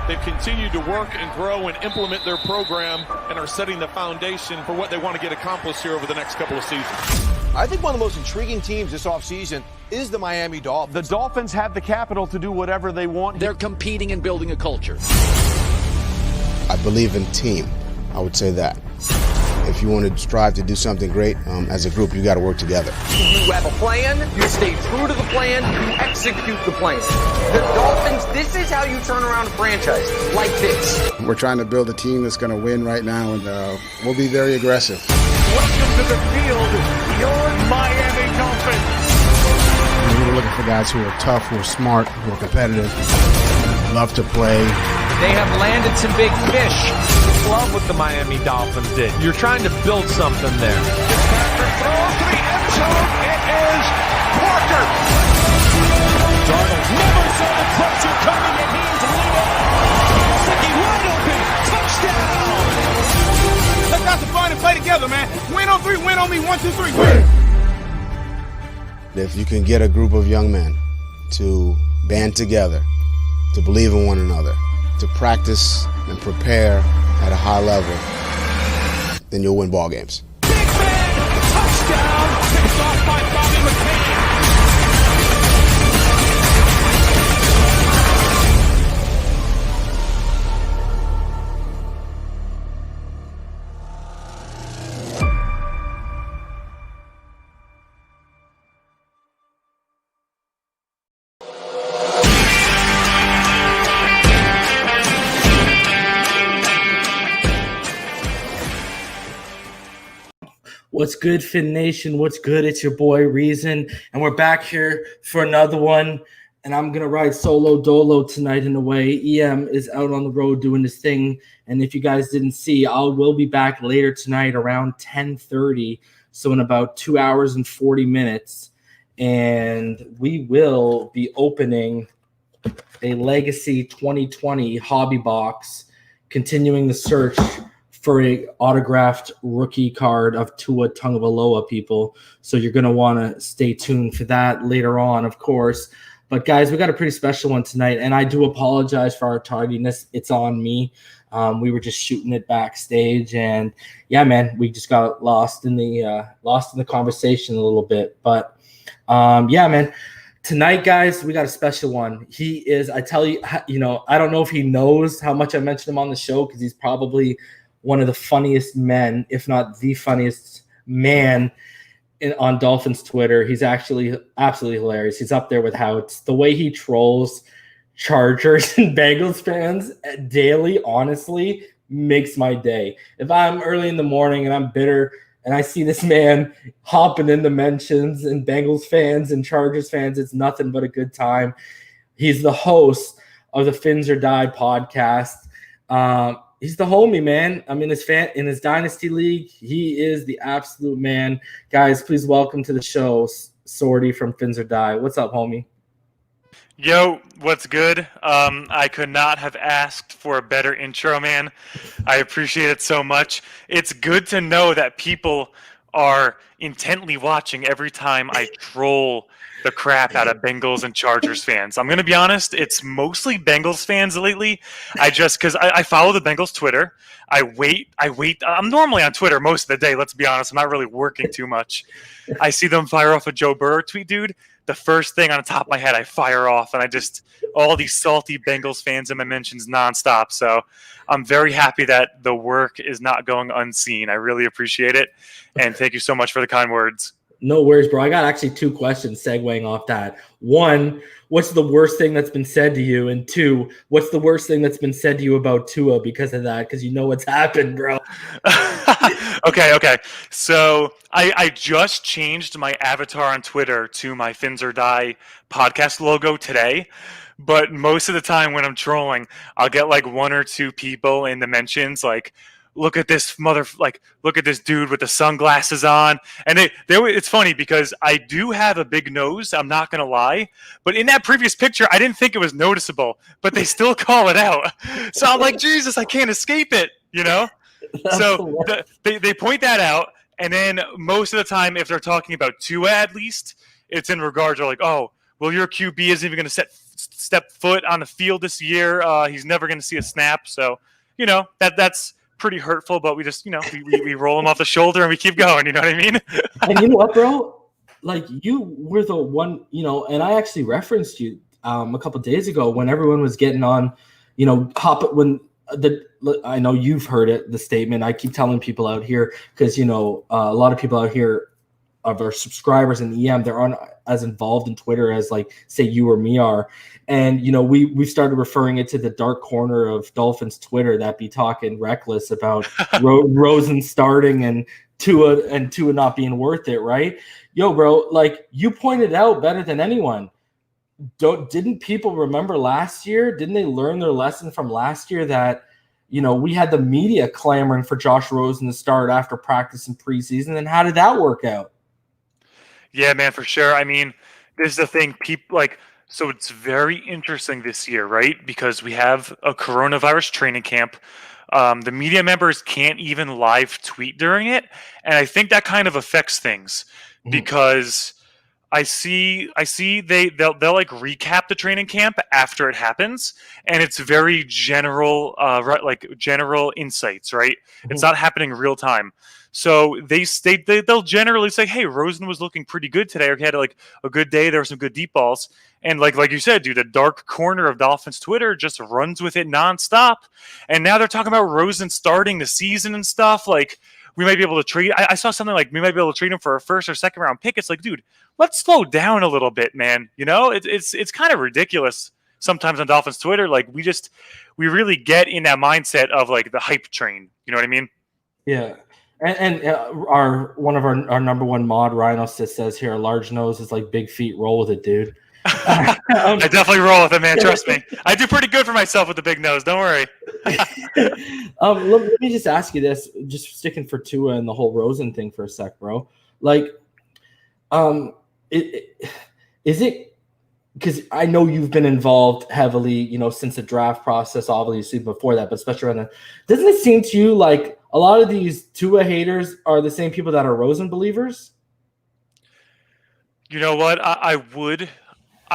They've continued to work and grow and implement their program and are setting the foundation for what they want to get accomplished here over the next couple of seasons. I think one of the most intriguing teams this offseason is the Miami Dolphins. The Dolphins have the capital to do whatever they want. They're competing and building a culture. I believe in team. I would say that. If you want to strive to do something great as a group, you got to work together. You have a plan, you stay true to the plan, you execute the plan. The Dolphins, this is how you turn around a franchise, like this. We're trying to build a team that's going to win right now, and we'll be very aggressive. Welcome to the field, your Miami Dolphins. We're looking for guys who are tough, who are smart, who are competitive, love to play. They have landed some big fish. Love what the Miami Dolphins did. You're trying to build something there. Patrick throws to the end zone. It is Parker. Darnold never saw the pressure coming, and he's leading. Second wide open. Touchdown. Let's not define and play together, man. Win on three, win on me. 1, 2, 3, win. If you can get a group of young men to band together, to believe in one another, to practice and prepare at a high level, then you'll win ball games. Big man, touchdown, picked off by Bobby McCain. What's good, Fin Nation? What's good? It's your boy Reason, and we're back here for another one. And I'm gonna ride solo dolo tonight in a way. EM is out on the road doing his thing, and if you guys didn't see, will be back later tonight around 10:30. So in about 2 hours and 40 minutes, and we will be opening a Legacy 2020 hobby box, continuing the search for a autographed rookie card of Tua Tagovailoa, people. So you're going to want to stay tuned for that later on, of course. But guys, we got a pretty special one tonight, and I do apologize for our tardiness. It's on me. We were just shooting it backstage, and yeah, man, we just got lost in the conversation a little bit. But yeah, man. Tonight, guys, we got a special one. He is, I tell you, I don't know if he knows how much I mentioned him on the show, because he's probably one of the funniest men, if not the funniest man on Dolphins Twitter. He's actually absolutely hilarious. He's up there with Houts. The way he trolls Chargers and Bengals fans daily, honestly, makes my day. If I'm early in the morning and I'm bitter and I see this man hopping in the mentions and Bengals fans and Chargers fans, it's nothing but a good time. He's the host of the Fins or Die podcast. He's the homie, man. I'm in his dynasty league. He is the absolute man. Guys, please welcome to the show, Sordi from Fins or Die. What's up, homie? Yo, what's good? I could not have asked for a better intro, man. I appreciate it so much. It's good to know that people are intently watching every time I troll the crap out of Bengals and Chargers fans. I'm going to be honest, it's mostly Bengals fans lately. Because I follow the Bengals Twitter. I wait. I'm normally on Twitter most of the day, let's be honest. I'm not really working too much. I see them fire off a Joe Burrow tweet, dude. The first thing on the top of my head, I fire off, and all these salty Bengals fans in my mentions nonstop. So I'm very happy that the work is not going unseen. I really appreciate it, and thank you so much for the kind words. No worries, bro. I got actually 2 questions segueing off that. 1, what's the worst thing that's been said to you? And 2, what's the worst thing that's been said to you about Tua because of that? Because you know what's happened, bro. Okay. So I just changed my avatar on Twitter to my Fins or Die podcast logo today. But most of the time when I'm trolling, I'll get like 1 or 2 people in the mentions like, look at this look at this dude with the sunglasses on. And it's funny because I do have a big nose, I'm not going to lie. But in that previous picture, I didn't think it was noticeable, but they still call it out. So I'm like, Jesus, I can't escape it, you know? So they point that out. And then most of the time, if they're talking about Tua at least, it's in regards to like, oh, well, your QB isn't even going to step foot on the field this year. He's never going to see a snap. So, that's pretty hurtful, but we just, we roll him off the shoulder and we keep going. You know what I mean? And you know what, bro? Like, you were the one, and I actually referenced you a couple days ago when everyone was getting on, I know you've heard it, the statement. I keep telling people out here because, a lot of people out here of our subscribers in EM, they're on as involved in Twitter as like, say you or me are. And, we started referring it to the dark corner of Dolphins Twitter that be talking reckless about Rosen starting and Tua not being worth it. Right. Yo, bro, like you pointed out better than anyone. Didn't people remember last year? Didn't they learn their lesson from last year that, we had the media clamoring for Josh Rosen to start after practice and preseason? And how did that work out? Yeah, man, for sure. I mean, this is the thing. People so it's very interesting this year, right? Because we have a coronavirus training camp. The media members can't even live tweet during it. And I think that kind of affects things because I see they'll like recap the training camp after it happens, and it's very general, like general insights, right? It's not happening real time. So they'll generally say, "Hey, Rosen was looking pretty good today, or he had like a good day. There were some good deep balls." And like you said, dude, the dark corner of Dolphins Twitter just runs with it nonstop. And now they're talking about Rosen starting the season and stuff. Like we might be able to trade. I saw something like we might be able to trade him for a first or second round pick. It's like, dude, let's slow down a little bit, man. It's kind of ridiculous sometimes on Dolphins Twitter. Like we really get in that mindset of like the hype train. You know what I mean? Yeah. And one of our number one mod Rhino says here, a large nose is like big feet. Roll with it, dude. I definitely roll with it, man. Trust me. I do pretty good for myself with the big nose. Don't worry. Let me just ask you this, just sticking for Tua and the whole Rosen thing for a sec, bro. Like, is it because I know you've been involved heavily, since the draft process, obviously before that, but especially around that. Doesn't it seem to you like a lot of these Tua haters are the same people that are Rosen believers? You know what? I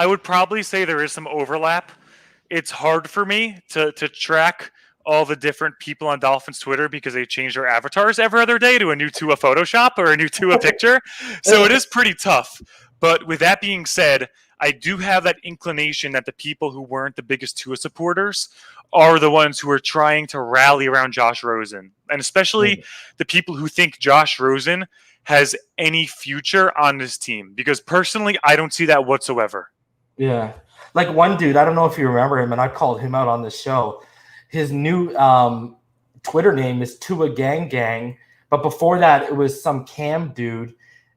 would probably say there is some overlap. It's hard for me to track all the different people on Dolphins Twitter because they change their avatars every other day to a new Tua Photoshop or a new Tua picture. So it is pretty tough. But with that being said, I do have that inclination that the people who weren't the biggest Tua supporters are the ones who are trying to rally around Josh Rosen. And especially the people who think Josh Rosen has any future on this team. Because personally, I don't see that whatsoever. Yeah. Like one dude, I don't know if you remember him, and I called him out on this show. His new Twitter name is Tua Gang Gang. But before that, it was some Cam dude.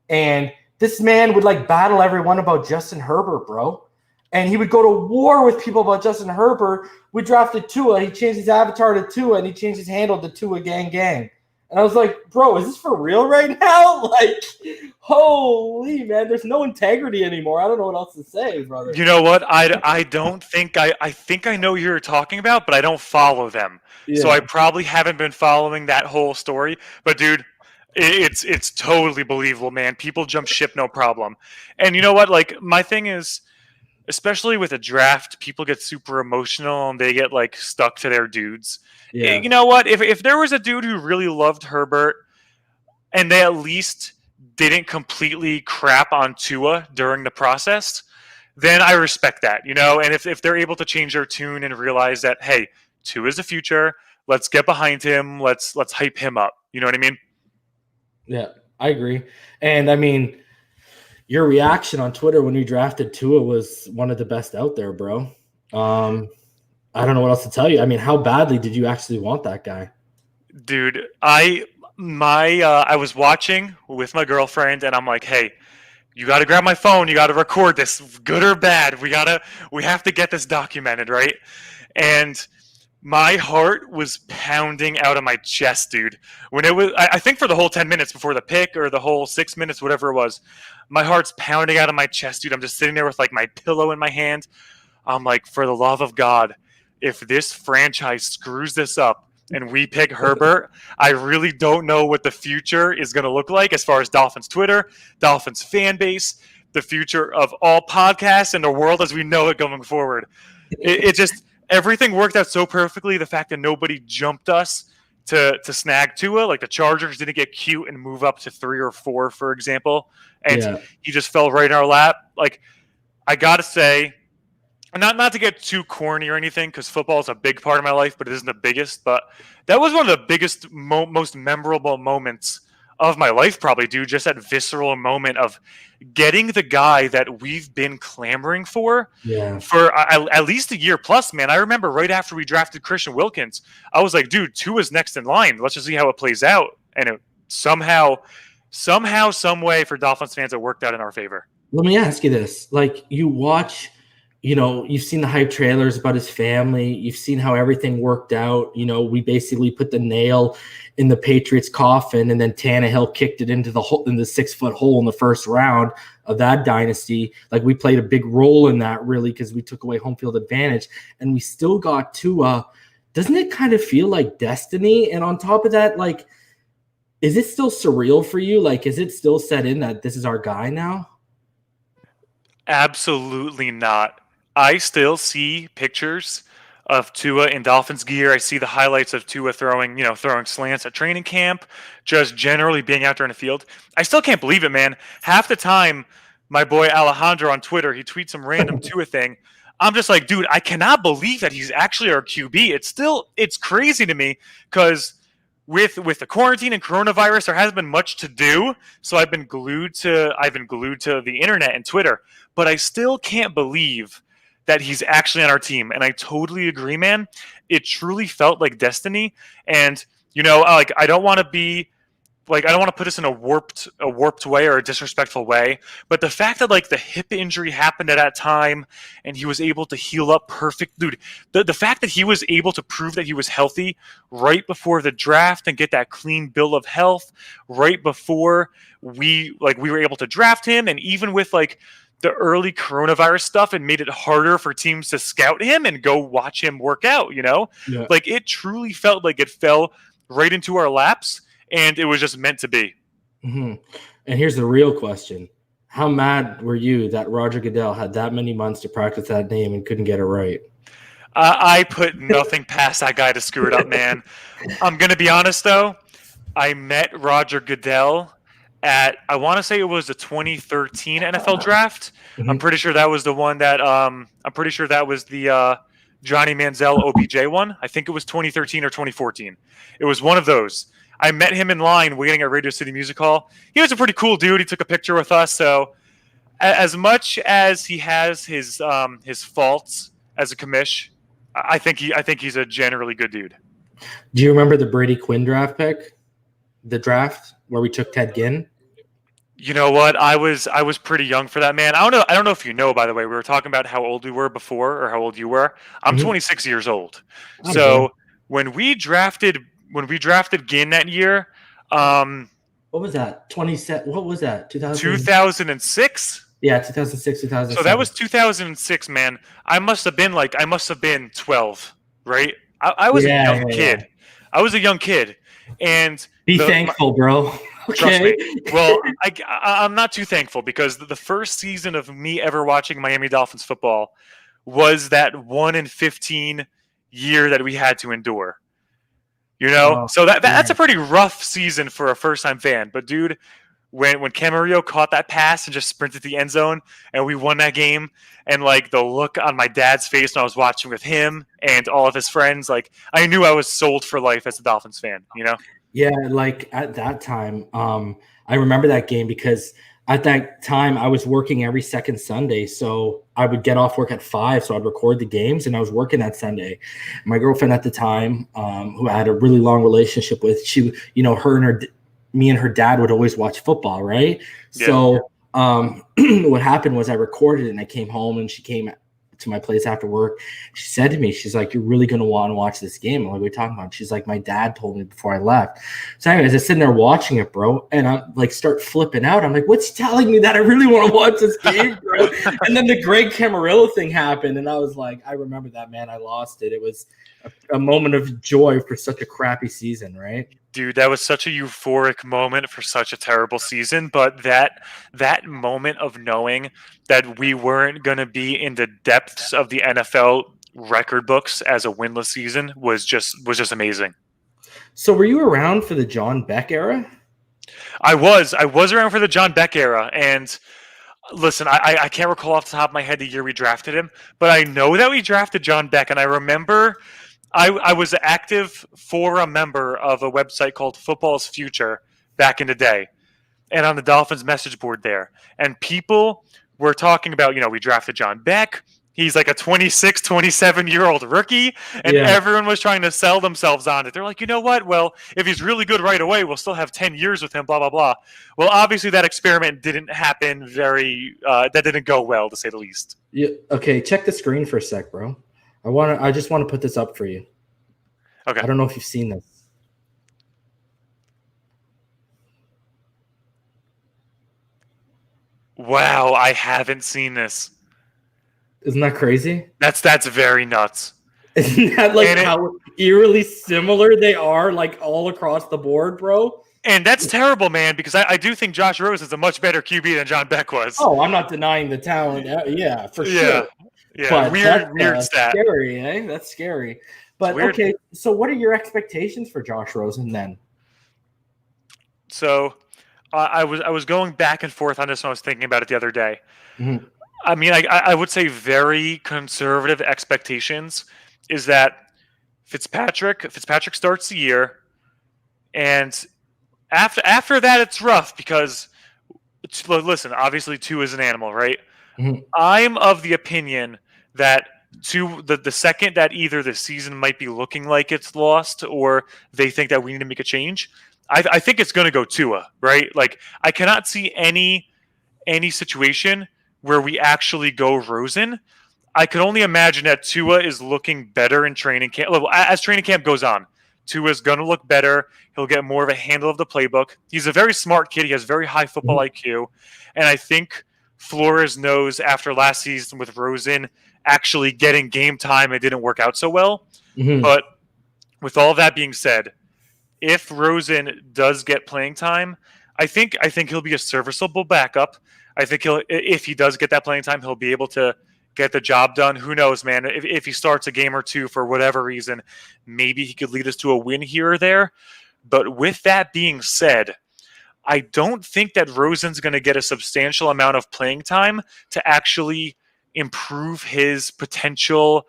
And this man would like battle everyone about Justin Herbert, bro. And he would go to war with people about Justin Herbert. We drafted Tua. He changed his avatar to Tua, and he changed his handle to Tua Gang Gang. And I was like, bro, is this for real right now? Like, holy, man, there's no integrity anymore. I don't know what else to say, brother. You know what? I don't think I think I know who you're talking about, but I don't follow them. Yeah. So I probably haven't been following that whole story. But, dude, it's totally believable, man. People jump ship, no problem. And you know what? Like, my thing is, especially with a draft, people get super emotional and they get like stuck to their dudes. Yeah. You know what? If there was a dude who really loved Herbert and they at least didn't completely crap on Tua during the process, then I respect that, And if they're able to change their tune and realize that, hey, Tua is the future, let's get behind him, let's hype him up. You know what I mean? Yeah, I agree. And I mean, your reaction on Twitter when you drafted Tua was one of the best out there, bro. I don't know what else to tell you. I mean, how badly did you actually want that guy? Dude, I was watching with my girlfriend, and I'm like, hey, you got to grab my phone. You got to record this, good or bad. We have to get this documented, right? And my heart was pounding out of my chest, dude. When it was, I think for the whole 10 minutes before the pick or the whole 6 minutes, whatever it was, my heart's pounding out of my chest, dude. I'm just sitting there with like my pillow in my hand. I'm like, for the love of God, if this franchise screws this up and we pick Herbert, I really don't know what the future is going to look like as far as Dolphins Twitter, Dolphins fan base, the future of all podcasts and the world as we know it going forward. It just everything worked out so perfectly. The fact that nobody jumped us to snag Tua, like the Chargers didn't get cute and move up to 3 or 4, for example, and he just fell right in our lap. Like, I gotta say, not to get too corny or anything, because football is a big part of my life, but it isn't the biggest. But that was one of the biggest, most memorable moments of my life, probably, dude. Just that visceral moment of getting the guy that we've been clamoring for at least a year plus, man. I remember right after we drafted Christian Wilkins, I was like, dude, Tua's next in line. Let's just see how it plays out. And it somehow, some way for Dolphins fans, it worked out in our favor. Let me ask you this. Like, you watch, you've seen the hype trailers about his family. You've seen how everything worked out. We basically put the nail in the Patriots' coffin, and then Tannehill kicked it into the 6-foot hole in the first round of that dynasty. Like, we played a big role in that, really, because we took away home field advantage, and we still got Tua. Doesn't it kind of feel like destiny? And on top of that, like, is it still surreal for you? Like, is it still set in that this is our guy now? Absolutely not. I still see pictures of Tua in Dolphins gear. I see the highlights of Tua throwing slants at training camp, just generally being out there in the field. I still can't believe it, man. Half the time, my boy Alejandro on Twitter, he tweets some random Tua thing. I'm just like, dude, I cannot believe that he's actually our QB. It's crazy to me, because with the quarantine and coronavirus, there hasn't been much to do. So I've been glued to the internet and Twitter, but I still can't believe that he's actually on our team. And I totally agree, man. It truly felt like destiny. And, I don't want to put this in a warped way or a disrespectful way, but the fact that, like, the hip injury happened at that time and he was able to heal up perfect, dude, the fact that he was able to prove that he was healthy right before the draft and get that clean bill of health right before we were able to draft him. And even with, like, the early coronavirus stuff, and made it harder for teams to scout him and go watch him work out, Like, it truly felt like it fell right into our laps, and it was just meant to be. Mm-hmm. And here's the real question. How mad were you that Roger Goodell had that many months to practice that name and couldn't get it right? I put nothing past that guy to screw it up, man. I'm going to be honest, though. I met Roger Goodell at, I want to say it was the 2013 NFL draft. Mm-hmm. I'm pretty sure that was the one that the Johnny Manziel OBJ one. I think it was 2013 or 2014. It was one of those. I met him in line waiting at Radio City Music Hall. He was a pretty cool dude. He took a picture with us. So as much as he has his faults as a commish, I think he's a generally good dude. Do you remember the Brady Quinn draft pick? The draft where we took Ted Ginn? You know what? I was pretty young for that, man. I don't know if you know, by the way, we were talking about how old we were before, or how old you were. I'm 26 years old. So when we drafted Ginn that year, what was that? 27. What was that? 2006? Yeah, 2006, 2007. So that was 2006, man. I must have been 12, right? I was a young kid. Yeah. I was a young kid, and be thankful, bro. Trust me. Well, I'm not too thankful, because the first season of me ever watching Miami Dolphins football was that 1-in-15 year that we had to endure. So that's a pretty rough season for a first-time fan. But, dude, when Camarillo caught that pass and just sprinted the end zone and we won that game, and, like, the look on my dad's face when I was watching with him and all of his friends, like, I knew I was sold for life as a Dolphins fan, Yeah, like, at that time, I remember that game because at that time I was working every second Sunday. So I would get off work at 5, so I'd record the games, and I was working that Sunday. My girlfriend at the time, who I had a really long relationship with, she, me and her dad would always watch football, right? Yeah. So what happened was I recorded it, and I came home, and she came to my place after work. She said to me, she's like, "You're really going to want to watch this game." I'm like, "What are you talking about?" She's like, "My dad told me before I left." So anyways, I was sitting there watching it, bro, and I like start flipping out. I'm like, "What's telling me that I really want to watch this game, bro?" And then the Greg Camarillo thing happened, and I was like, I remember that, man. I lost it. It was a moment of joy for such a crappy season, right? Dude, that was such a euphoric moment for such a terrible season, but that moment of knowing that we weren't going to be in the depths of the NFL record books as a winless season was just amazing. So were you around for the John Beck era? I was around for the John Beck era, and listen, I can't recall off the top of my head the year we drafted him, but I know that we drafted John Beck, and I remember I was an active forum member of a website called Football's Future back in the day, and on the Dolphins message board there. And people were talking about, we drafted John Beck. He's like a 26, 27-year-old rookie, and everyone was trying to sell themselves on it. They're like, you know what? Well, if he's really good right away, we'll still have 10 years with him, blah, blah, blah. Well, obviously that experiment didn't happen that didn't go well, to say the least. Yeah. Okay, check the screen for a sec, bro. I just want to put this up for you. Okay. I don't know if you've seen this. Wow, I haven't seen this. Isn't that crazy? That's very nuts. Isn't that how eerily similar they are, like all across the board, bro? And that's terrible, man, because I do think Josh Rosen is a much better QB than John Beck was. Oh, I'm not denying the talent. Yeah, for sure. Yeah, but weird stat. Scary, eh? That's scary. But okay, so what are your expectations for Josh Rosen then? So I was going back and forth on this when I was thinking about it the other day. Mm-hmm. I mean, I would say very conservative expectations is that Fitzpatrick starts the year, and after that it's rough because listen, obviously Tua is an animal, right? Mm-hmm. I'm of the opinion that the second that either the season might be looking like it's lost or they think that we need to make a change, I think it's going to go Tua, right? Like I cannot see any situation where we actually go Rosen. I can only imagine that Tua is looking better in training camp. As training camp goes on, Tua is going to look better. He'll get more of a handle of the playbook. He's a very smart kid. He has very high football IQ. And I think Flores knows after last season with Rosen actually getting game time, it didn't work out so well. Mm-hmm. But with all that being said, if Rosen does get playing time, I think he'll be a serviceable backup. I think if he does get that playing time, he'll be able to get the job done. Who knows, man? If he starts a game or two for whatever reason, maybe he could lead us to a win here or there. But with that being said, I don't think that Rosen's going to get a substantial amount of playing time to actually improve his potential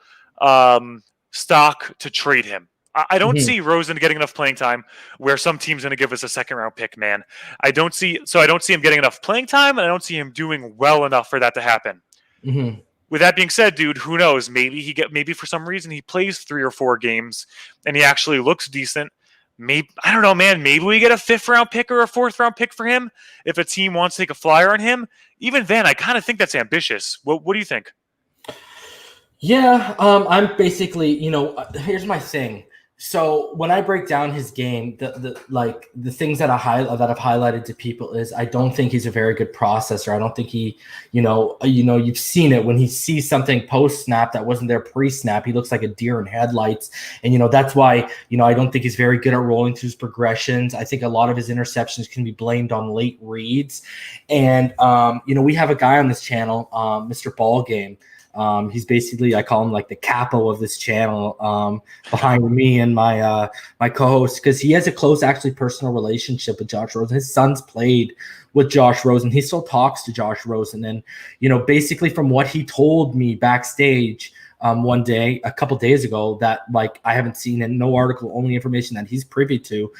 stock to trade him. I don't see Rosen getting enough playing time where some team's going to give us a second-round pick, man. I don't see him getting enough playing time, and I don't see him doing well enough for that to happen. Mm-hmm. With that being said, dude, who knows? Maybe for some reason he plays 3 or 4 games and he actually looks decent. Maybe I don't know, man. Maybe we get a 5th-round pick or a 4th-round pick for him if a team wants to take a flyer on him. Even then, I kind of think that's ambitious. What do you think? Yeah, I'm basically, here's my thing. So when I break down his game, the things that I've highlighted to people is I don't think he's a very good processor. I don't think he, you've seen it when he sees something post snap that wasn't there pre snap. He looks like a deer in headlights, and that's why I don't think he's very good at rolling through his progressions. I think a lot of his interceptions can be blamed on late reads, and we have a guy on this channel, Mr. Ballgame. He's basically, I call him like the capo of this channel, behind me and my co-host, because he has a close, actually personal relationship with Josh Rosen. His son's played with Josh Rosen. He still talks to Josh Rosen. And, basically from what he told me backstage one day, a couple days ago, that I haven't seen in no article, only information that he's privy to.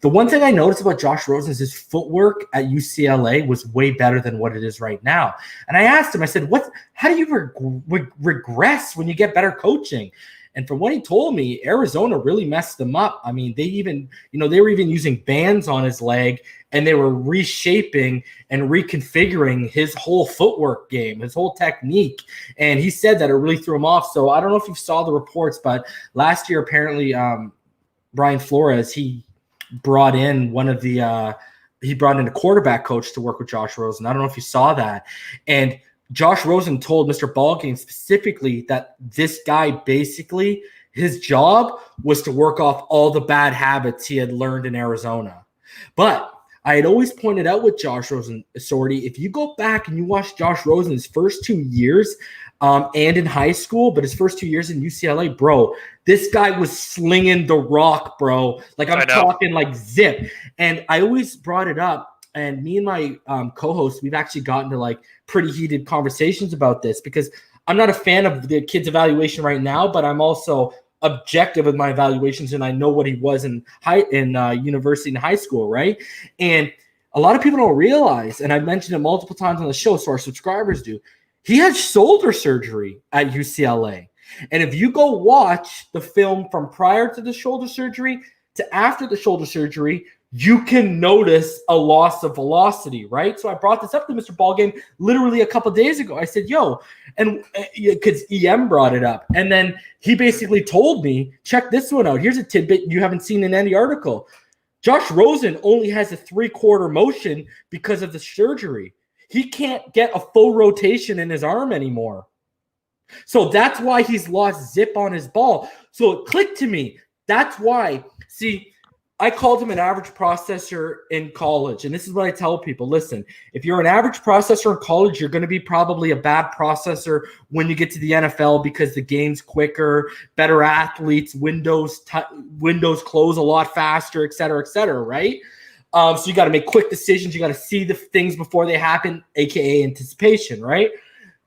The one thing I noticed about Josh Rosen is his footwork at UCLA was way better than what it is right now. And I asked him, I said, how do you regress when you get better coaching? And from what he told me, Arizona really messed them up. I mean, they were even using bands on his leg, and they were reshaping and reconfiguring his whole footwork game, his whole technique. And he said that it really threw him off. So I don't know if you saw the reports, but last year, apparently, Brian Flores, he brought in a quarterback coach to work with Josh Rosen. I don't know if you saw that. And Josh Rosen told Mr. Ballgame specifically that this guy basically, His job was to work off all the bad habits he had learned in Arizona. But I had always pointed out with Josh Rosen, Sordi, if you go back and you watch Josh Rosen's first 2 years and in high school, but his first 2 years in UCLA, bro, this guy was slinging the rock, bro. Like I'm talking like zip. And I always brought it up. And me and my co-host, we've actually gotten to like pretty heated conversations about this because I'm not a fan of the kid's evaluation right now, but I'm also objective with my evaluations, and I know what he was in university and high school, right? And a lot of people don't realize, and I've mentioned it multiple times on the show, so our subscribers do, he had shoulder surgery at UCLA. And if you go watch the film from prior to the shoulder surgery to after the shoulder surgery, you can notice a loss of velocity, right? So I brought this up to Mr. Ballgame literally a couple days ago. I said, yo, and because EM brought it up. And then he basically told me, check this one out. Here's a tidbit you haven't seen in any article. Josh Rosen only has a 3/4 motion because of the surgery. He can't get a full rotation in his arm anymore. So that's why he's lost zip on his ball. So it clicked to me. That's why, see, I called him an average processor in college. And this is what I tell people. Listen, if you're an average processor in college, you're going to be probably a bad processor when you get to the NFL because the game's quicker, better athletes, windows close a lot faster, et cetera, right? So you got to make quick decisions. You got to see the things before they happen, aka anticipation, right?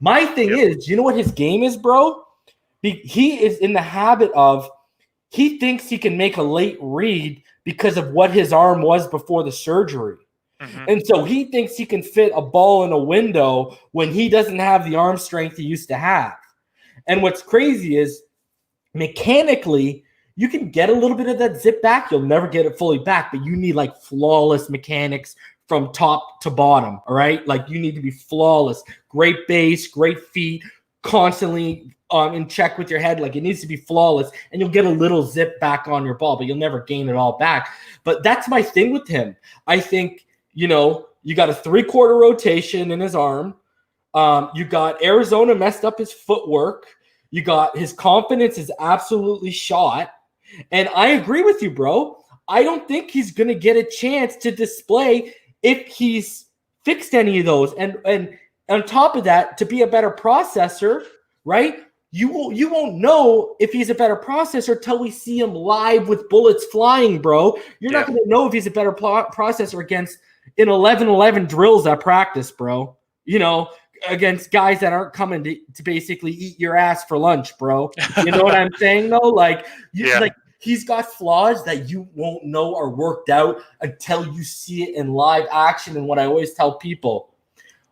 My thing is, you know what his game is, bro? He is in the habit of, he thinks he can make a late read because of what his arm was before the surgery. Mm-hmm. And so he thinks he can fit a ball in a window when he doesn't have the arm strength he used to have. And what's crazy is mechanically, you can get a little bit of that zip back. You'll never get it fully back, but you need like flawless mechanics from top to bottom, all right? Like you need to be flawless, great base, great feet, constantly in check with your head. Like it needs to be flawless, and you'll get a little zip back on your ball, but you'll never gain it all back. But that's my thing with him. I think, you got a 3/4 rotation in his arm. You got Arizona messed up his footwork. You got his confidence is absolutely shot. And I agree with you, bro. I don't think he's going to get a chance to display if he's fixed any of those. And on top of that, to be a better processor, right? You won't know if he's a better processor till we see him live with bullets flying, bro. You're not going to know if he's a better processor against in 11-11 drills at practice, bro. Against guys that aren't coming to basically eat your ass for lunch, bro. You know what I'm saying, though? Like he's got flaws that you won't know are worked out until you see it in live action. And what I always tell people,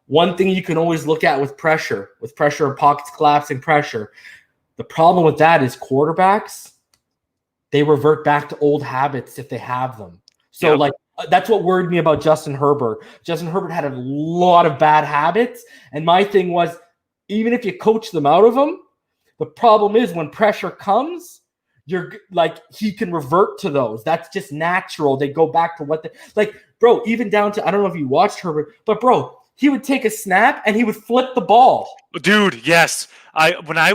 one thing you can always look at with pressure and pockets collapsing pressure. The problem with that is quarterbacks, they revert back to old habits if they have them. So that's what worried me about Justin Herbert. Justin Herbert had a lot of bad habits. And my thing was, even if you coach them out of them, the problem is when pressure comes, he can revert to those. That's just natural. They go back to bro, even down to, I don't know if you watched Herbert, but bro, he would take a snap and he would flip the ball. Dude, yes. When I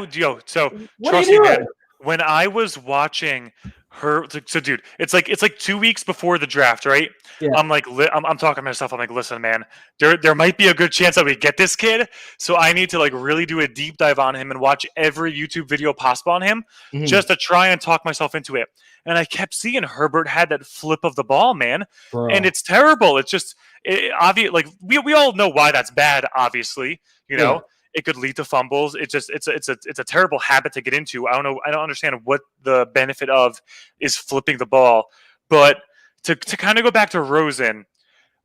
was watching her, so dude, it's like 2 weeks before the draft, right? Yeah. I'm talking to myself. I'm like, listen, man, there might be a good chance that we get this kid. So I need to really do a deep dive on him and watch every YouTube video possible on him just to try and talk myself into it. And I kept seeing Herbert had that flip of the ball, man. Bro. And it's terrible. It's just obvious. Like we all know why that's bad. Obviously, it could lead to fumbles. It's a terrible habit to get into. I don't understand what the benefit of is flipping the ball. But to kind of go back to Rosen,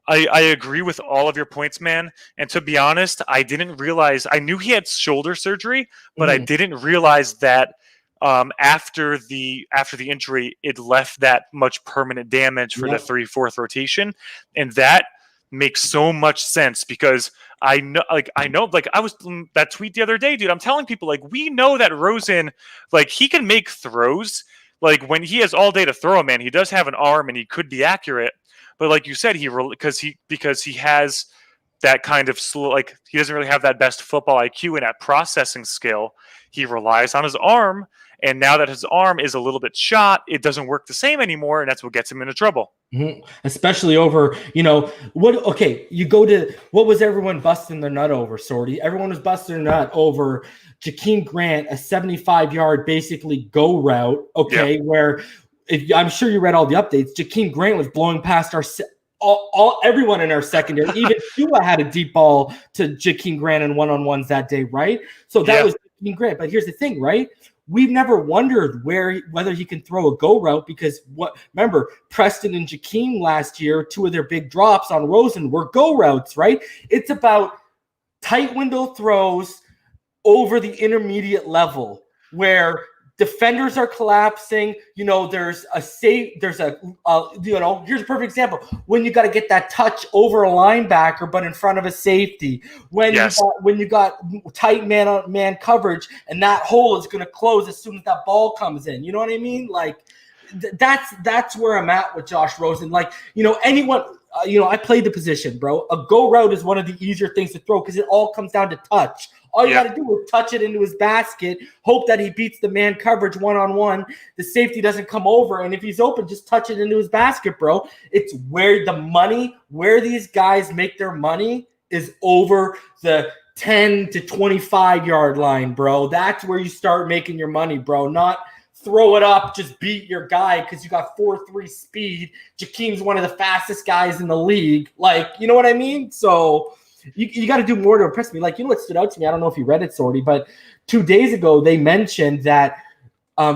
I agree with all of your points, man. And to be honest, I didn't realize. I knew he had shoulder surgery, but I didn't realize that. After the injury, it left that much permanent damage for the 3/4 rotation, and that makes so much sense because I know I was that tweet the other day, dude. I'm telling people we know that Rosen he can make throws when he has all day to throw, man. He does have an arm and he could be accurate, but like you said, because he has that kind of slow, he doesn't really have that best football IQ and that processing skill. He relies on his arm. And now that his arm is a little bit shot, it doesn't work the same anymore, and that's what gets him into trouble. Especially over, you go to, what was everyone busting their nut over, Sordi? Everyone was busting their nut over Jakeem Grant, a 75-yard basically go route, where I'm sure you read all the updates. Jakeem Grant was blowing past everyone in our secondary. Even Tua had a deep ball to Jakeem Grant in one-on-ones that day, right? So that was Jakeem Grant. But here's the thing, right? We've never wondered whether he can throw a go route because remember, Preston and Jakeem last year, 2 of their big drops on Rosen were go routes, right? It's about tight window throws over the intermediate level where defenders are collapsing. Here's a perfect example. When you got to get that touch over a linebacker, but in front of a safety, when you got tight man coverage, and that hole is going to close as soon as that ball comes in. You know what I mean? Like that's where I'm at with Josh Rosen. Like, anyone. I played the position, bro. A go route is one of the easier things to throw because it all comes down to touch. All you got to do is touch it into his basket, hope that he beats the man coverage one-on-one. The safety doesn't come over, and if he's open, just touch it into his basket, bro. It's where these guys make their money is over the 10 to 25-yard line, bro. That's where you start making your money, bro. Not throw it up, just beat your guy because you got 4.3 speed. Jakeem's one of the fastest guys in the league. Like, you know what I mean? So you got to do more to impress me. Like, what stood out to me? I don't know if you read it, Sordi, but 2 days ago they mentioned that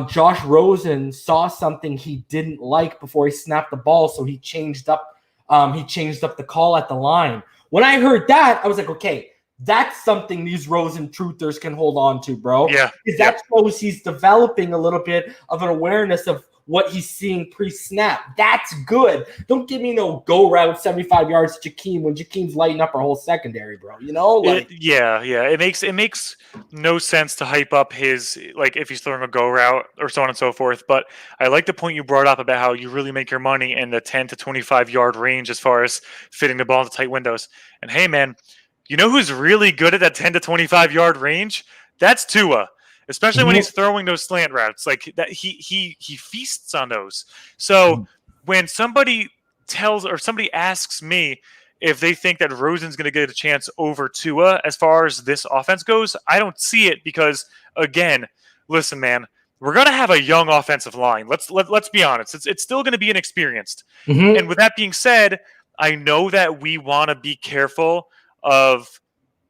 Josh Rosen saw something he didn't like before he snapped the ball, so he changed up the call at the line. When I heard that, I was like, okay, that's something these Rosen truthers can hold on to, bro. Yeah. Because that shows he's developing a little bit of an awareness of what he's seeing pre-snap. That's good. Don't give me no go route 75 yards to Jakeem when Jakeem's lighting up our whole secondary, bro. It makes no sense to hype up his, like, if he's throwing a go route or so on and so forth. But I like the point you brought up about how you really make your money in the 10 to 25 yard range as far as fitting the ball into tight windows. And hey, man, you know who's really good at that 10 to 25 yard range? That's Tua. Especially when he's throwing those slant routes, like that, he feasts on those. So when somebody asks me if they think that Rosen's going to get a chance over Tua as far as this offense goes, I don't see it because, again, listen, man, we're going to have a young offensive line. Let's be honest. It's still going to be inexperienced. And with that being said, I know that we want to be careful of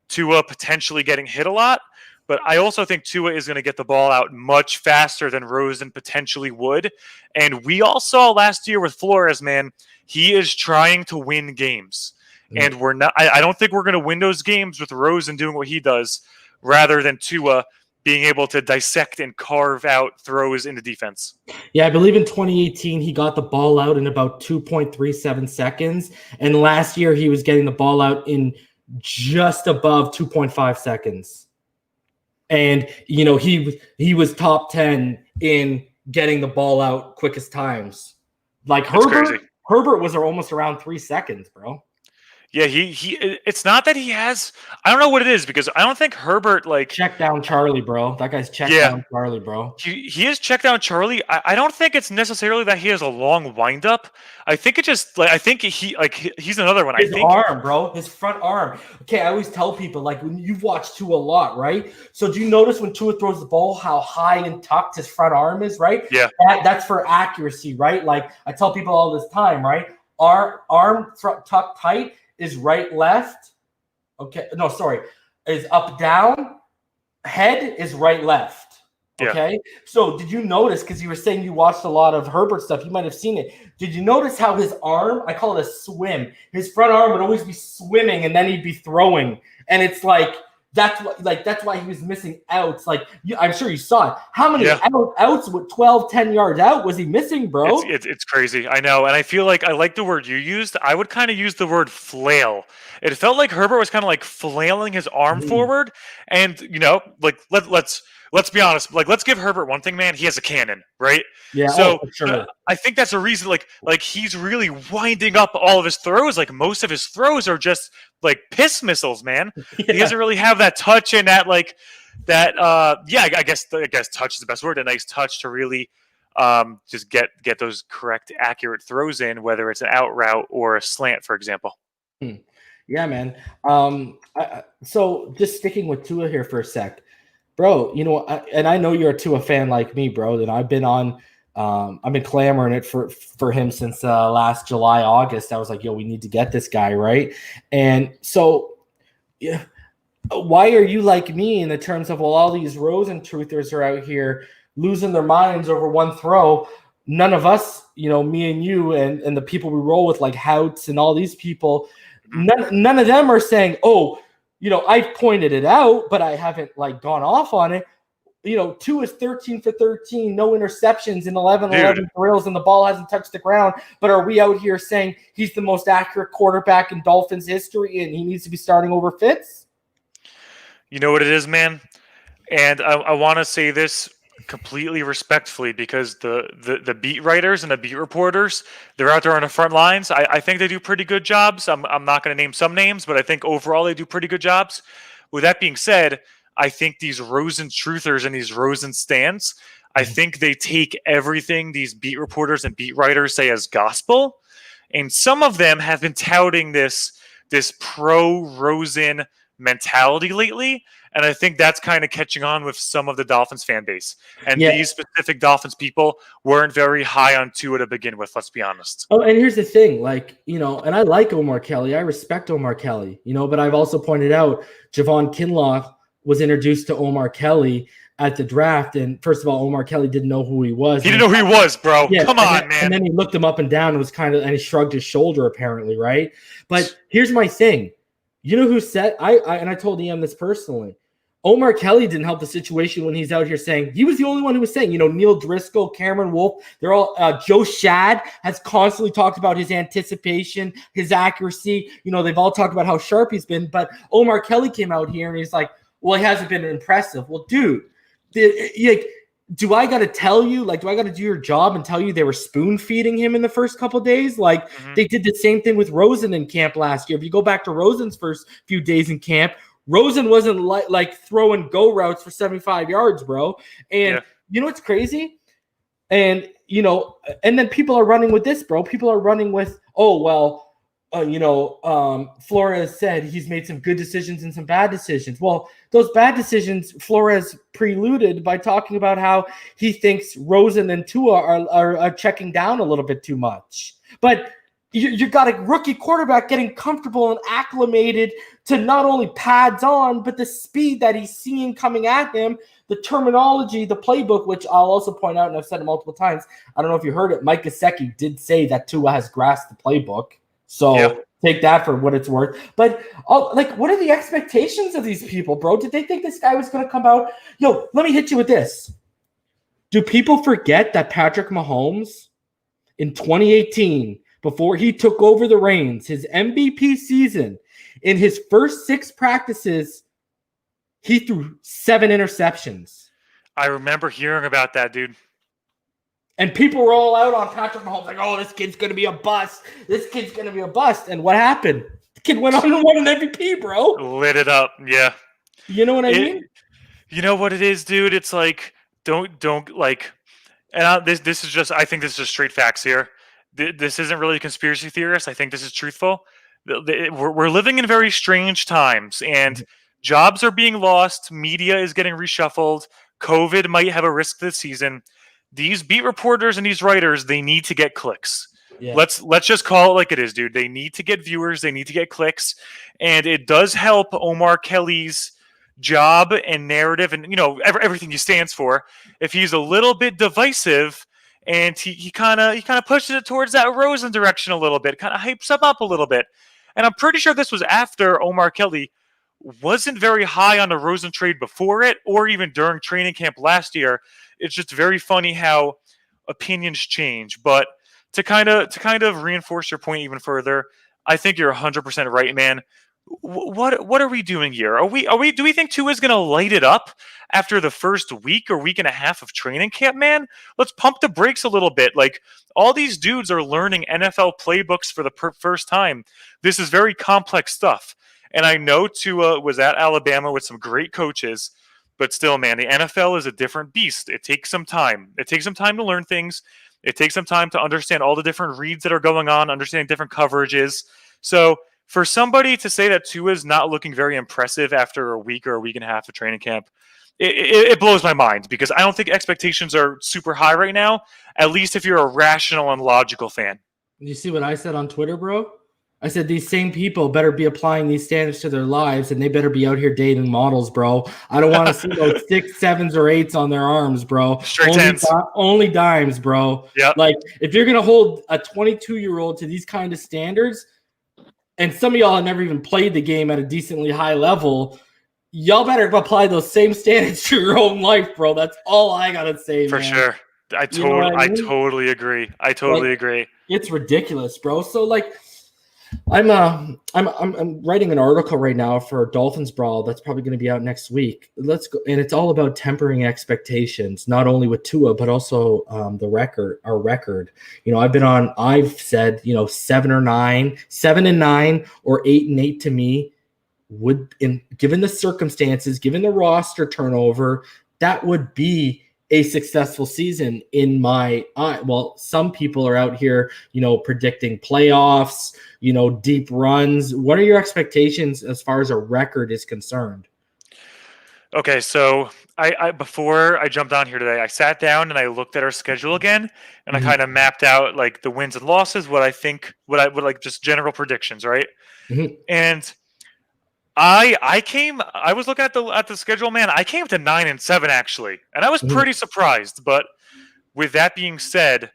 Tua potentially getting hit a lot. But I also think Tua is going to get the ball out much faster than Rosen potentially would. And we all saw last year with Flores, man, he is trying to win games. And we're not. I don't think we're going to win those games with Rosen doing what he does rather than Tua being able to dissect and carve out throws into defense. Yeah, I believe in 2018 he got the ball out in about 2.37 seconds. And last year he was getting the ball out in just above 2.5 seconds. And, he was top 10 in getting the ball out quickest times. Like Herbert was almost around 3 seconds, bro. Yeah, it's not that he has, I don't know what it is because I don't think Herbert check down Charlie, bro. That guy's check down Charlie, bro. He is check down Charlie. I don't think it's necessarily that he has a long windup. I think it just I think he's another one. His arm, bro. His front arm. Okay, I always tell people when you've watched Tua a lot, right? So do you notice when Tua throws the ball how high and tucked his front arm is, right? Yeah. That's for accuracy, right? Like I tell people all this time, right? Arm tucked tight is right, left. Okay. No, sorry. Is up, down. Head is right, left. Okay. Yeah. So did you notice, because you were saying you watched a lot of Herbert stuff, you might have seen it. Did you notice how his arm, I call it a swim. His front arm would always be swimming and then he'd be throwing. And it's that's why he was missing outs. I'm sure you saw it. How many outs with 12, 10 yards out was he missing, bro? It's crazy. I know. And I feel like I like the word you used. I would kind of use the word flail. It felt like Herbert was kind of flailing his arm forward. And, let's be honest. Let's give Herbert one thing, man. He has a cannon, right? Yeah. So for sure. I think that's a reason. He's really winding up all of his throws. Most of his throws are just piss missiles, man. Yeah. He doesn't really have that touch and that that I guess touch is the best word. A nice touch to really just get those correct, accurate throws in, whether it's an out route or a slant, for example. Yeah, man. So just sticking with Tua here for a sec, bro. You know, and I know you're a Tua fan like me, bro. And I've been clamoring it for him since last July, August. I was like, yo, we need to get this guy, right? And so, yeah, why are you like me in the terms of, well, all these Rosen truthers are out here losing their minds over one throw? None of us, me and you and the people we roll with, like Houts and all these people, none of them are saying, oh, I pointed it out, but I haven't like gone off on it. Tua is 13 for 13, no interceptions in 11 drills, and the ball hasn't touched the ground. But are we out here saying he's the most accurate quarterback in Dolphins history and he needs to be starting over Fitz? You know what it is, man? And I want to say this completely respectfully, because the beat writers and the beat reporters, they're out there on the front lines. I think they do pretty good jobs. I'm not going to name some names, but I think overall they do pretty good jobs. With that being said, I think these Rosen truthers and these Rosen stands, I think they take everything these beat reporters and beat writers say as gospel. And some of them have been touting this pro-Rosen mentality lately. And I think that's kind of catching on with some of the Dolphins fan base. And these specific Dolphins people weren't very high on Tua to begin with, let's be honest. Oh, and here's the thing, and I like Omar Kelly. I respect Omar Kelly, but I've also pointed out Javon Kinlaw was introduced to Omar Kelly at the draft. And first of all, Omar Kelly didn't know who he was. He didn't know who he was, bro. Yeah, Come on, man. And then he looked him up and down and and he shrugged his shoulder apparently, right? But here's my thing. You know who said, I told EM this personally, Omar Kelly didn't help the situation when he's out here saying, he was the only one who was saying, Neil Driscoll, Cameron Wolfe, they're all, Joe Shad has constantly talked about his anticipation, his accuracy. They've all talked about how sharp he's been, but Omar Kelly came out here and he's like, well, he hasn't been impressive. Well, dude, do I got to tell you, do I got to do your job and tell you they were spoon feeding him in the first couple of days? They did the same thing with Rosen in camp last year. If you go back to Rosen's first few days in camp, Rosen wasn't like throwing go routes for 75 yards, bro. And you know what's crazy? And, and then people are running with this, bro. People are running with, Flores said he's made some good decisions and some bad decisions. Well, those bad decisions, Flores preluded by talking about how he thinks Rosen and Tua are checking down a little bit too much. But you got a rookie quarterback getting comfortable and acclimated to not only pads on, but the speed that he's seeing coming at him, the terminology, the playbook, which I'll also point out, and I've said it multiple times. I don't know if you heard it. Mike Gesicki did say that Tua has grasped the playbook. So take that for what it's worth. But what are the expectations of these people, bro? Did they think this guy was going to come out? Yo, let me hit you with this. Do people forget that Patrick Mahomes in 2018, before he took over the reins, his MVP season, in his first 6 practices, he threw 7 interceptions? I remember hearing about that, dude. And people were all out on Patrick Mahomes, like, oh, this kid's going to be a bust. This kid's going to be a bust. And what happened? The kid went on and won an MVP, bro. Lit it up, yeah. You know what I mean? You know what it is, dude? It's like, don't like, and this is just, I think this is just straight facts here. This isn't really a conspiracy theorist. I think this is truthful. We're living in very strange times, and jobs are being lost. Media is getting reshuffled. COVID might have a risk this season. These beat reporters and these writers, they need to get clicks. Yeah. Let's just call it like it is, dude. They need to get viewers. They need to get clicks. And it does help Omar Kelly's job and narrative and, everything he stands for. If he's a little bit divisive and he kind of pushes it towards that Rosen direction a little bit, kind of hypes him up a little bit. And I'm pretty sure this was after Omar Kelly wasn't very high on the Rosen trade before it, or even during training camp last year. It's just very funny how opinions change. But to kind of reinforce your point even further, I think you're 100% right, man. What are we doing here? Do we think Tua is going to light it up after the first week or week and a half of training camp, man? Let's pump the brakes a little bit. Like, all these dudes are learning NFL playbooks for the first time. This is very complex stuff. And I know Tua was at Alabama with some great coaches, But still, man, the NFL is a different beast. It takes some time. It takes some time to learn things. It takes some time to understand all the different reads that are going on, understand different coverages. So for somebody to say that Tua is not looking very impressive after a week or a week and a half of training camp, it blows my mind, because I don't think expectations are super high right now, at least if you're a rational and logical fan. You see what I said on Twitter, bro? I said these same people better be applying these standards to their lives, and they better be out here dating models, bro. I don't want to see those 6, 7s, or 8s on their arms, bro. Straight tens. Only dimes, bro. Yep. Like, if you're going to hold a 22-year-old to these kind of standards, and some of y'all have never even played the game at a decently high level, y'all better apply those same standards to your own life, bro. That's all I got to say, For man. sure. I totally agree. I totally agree. It's ridiculous, bro. So, like, I'm writing an article right now for Dolphins Brawl that's probably going to be out next week. Let's go, and it's all about tempering expectations, not only with Tua but also our record. You know, I've said 7 and 9, or 8 and 8 to me would, given the circumstances, given the roster turnover, that would be a successful season in my eye. Well, some people are out here, predicting playoffs, deep runs. What are your expectations as far as a record is concerned? Okay, so I before I jumped on here today, I sat down and I looked at our schedule again, and I kind of mapped out like the wins and losses, what I would like, just general predictions, right? And I was looking at the schedule, man. I came to 9-7 actually, and I was pretty surprised. But with that being said,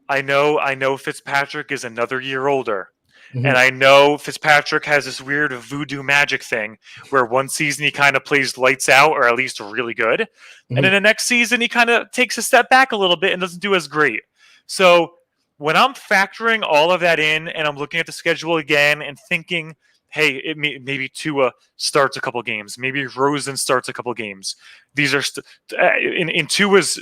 I know Fitzpatrick is another year older, and I know Fitzpatrick has this weird voodoo magic thing where one season he kind of plays lights out, or at least really good, and then the next season he kind of takes a step back a little bit and doesn't do as great. So when I'm factoring all of that in, and I'm looking at the schedule again and thinking, hey, maybe Tua starts a couple games. Maybe Rosen starts a couple games. These are in Tua's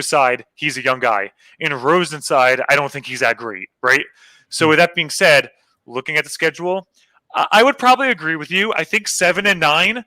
side, he's a young guy. In Rosen's side, I don't think he's that great, right? So with that being said, looking at the schedule, I would probably agree with you. I think 7 and 9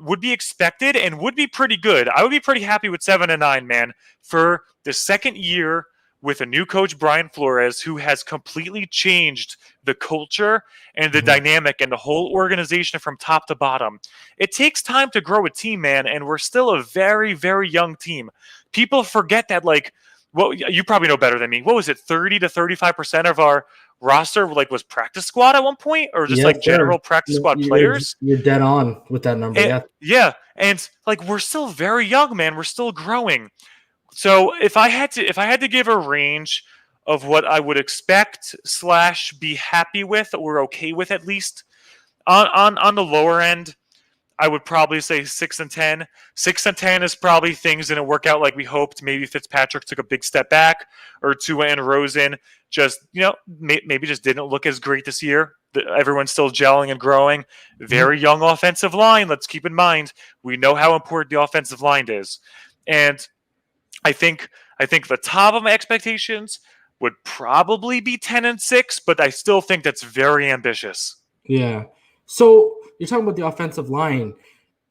would be expected and would be pretty good. I would be pretty happy with 7 and 9, man, for the second year with a new coach, Brian Flores, who has completely changed the culture and the dynamic and the whole organization from top to bottom. It takes time to grow a team, man, and we're still a very, very young team. People forget that, like, well, you probably know better than me. What was it, 30 to 35% of our roster was practice squad at one point, or just general practice squad players? You're dead on with that number. Yeah, and we're still very young, man. We're still growing. So if I had to give a range of what I would expect / be happy with, or okay with, at least on the lower end, I would probably say 6 and 10. 6 and 10 is probably things didn't work out like we hoped. Maybe Fitzpatrick took a big step back, or Tua and Rosen just maybe just didn't look as great this year. Everyone's still gelling and growing. Very young offensive line. Let's keep in mind, we know how important the offensive line is, and I think the top of my expectations would probably be 10 and 6, but I still think that's very ambitious. Yeah. So you're talking about the offensive line.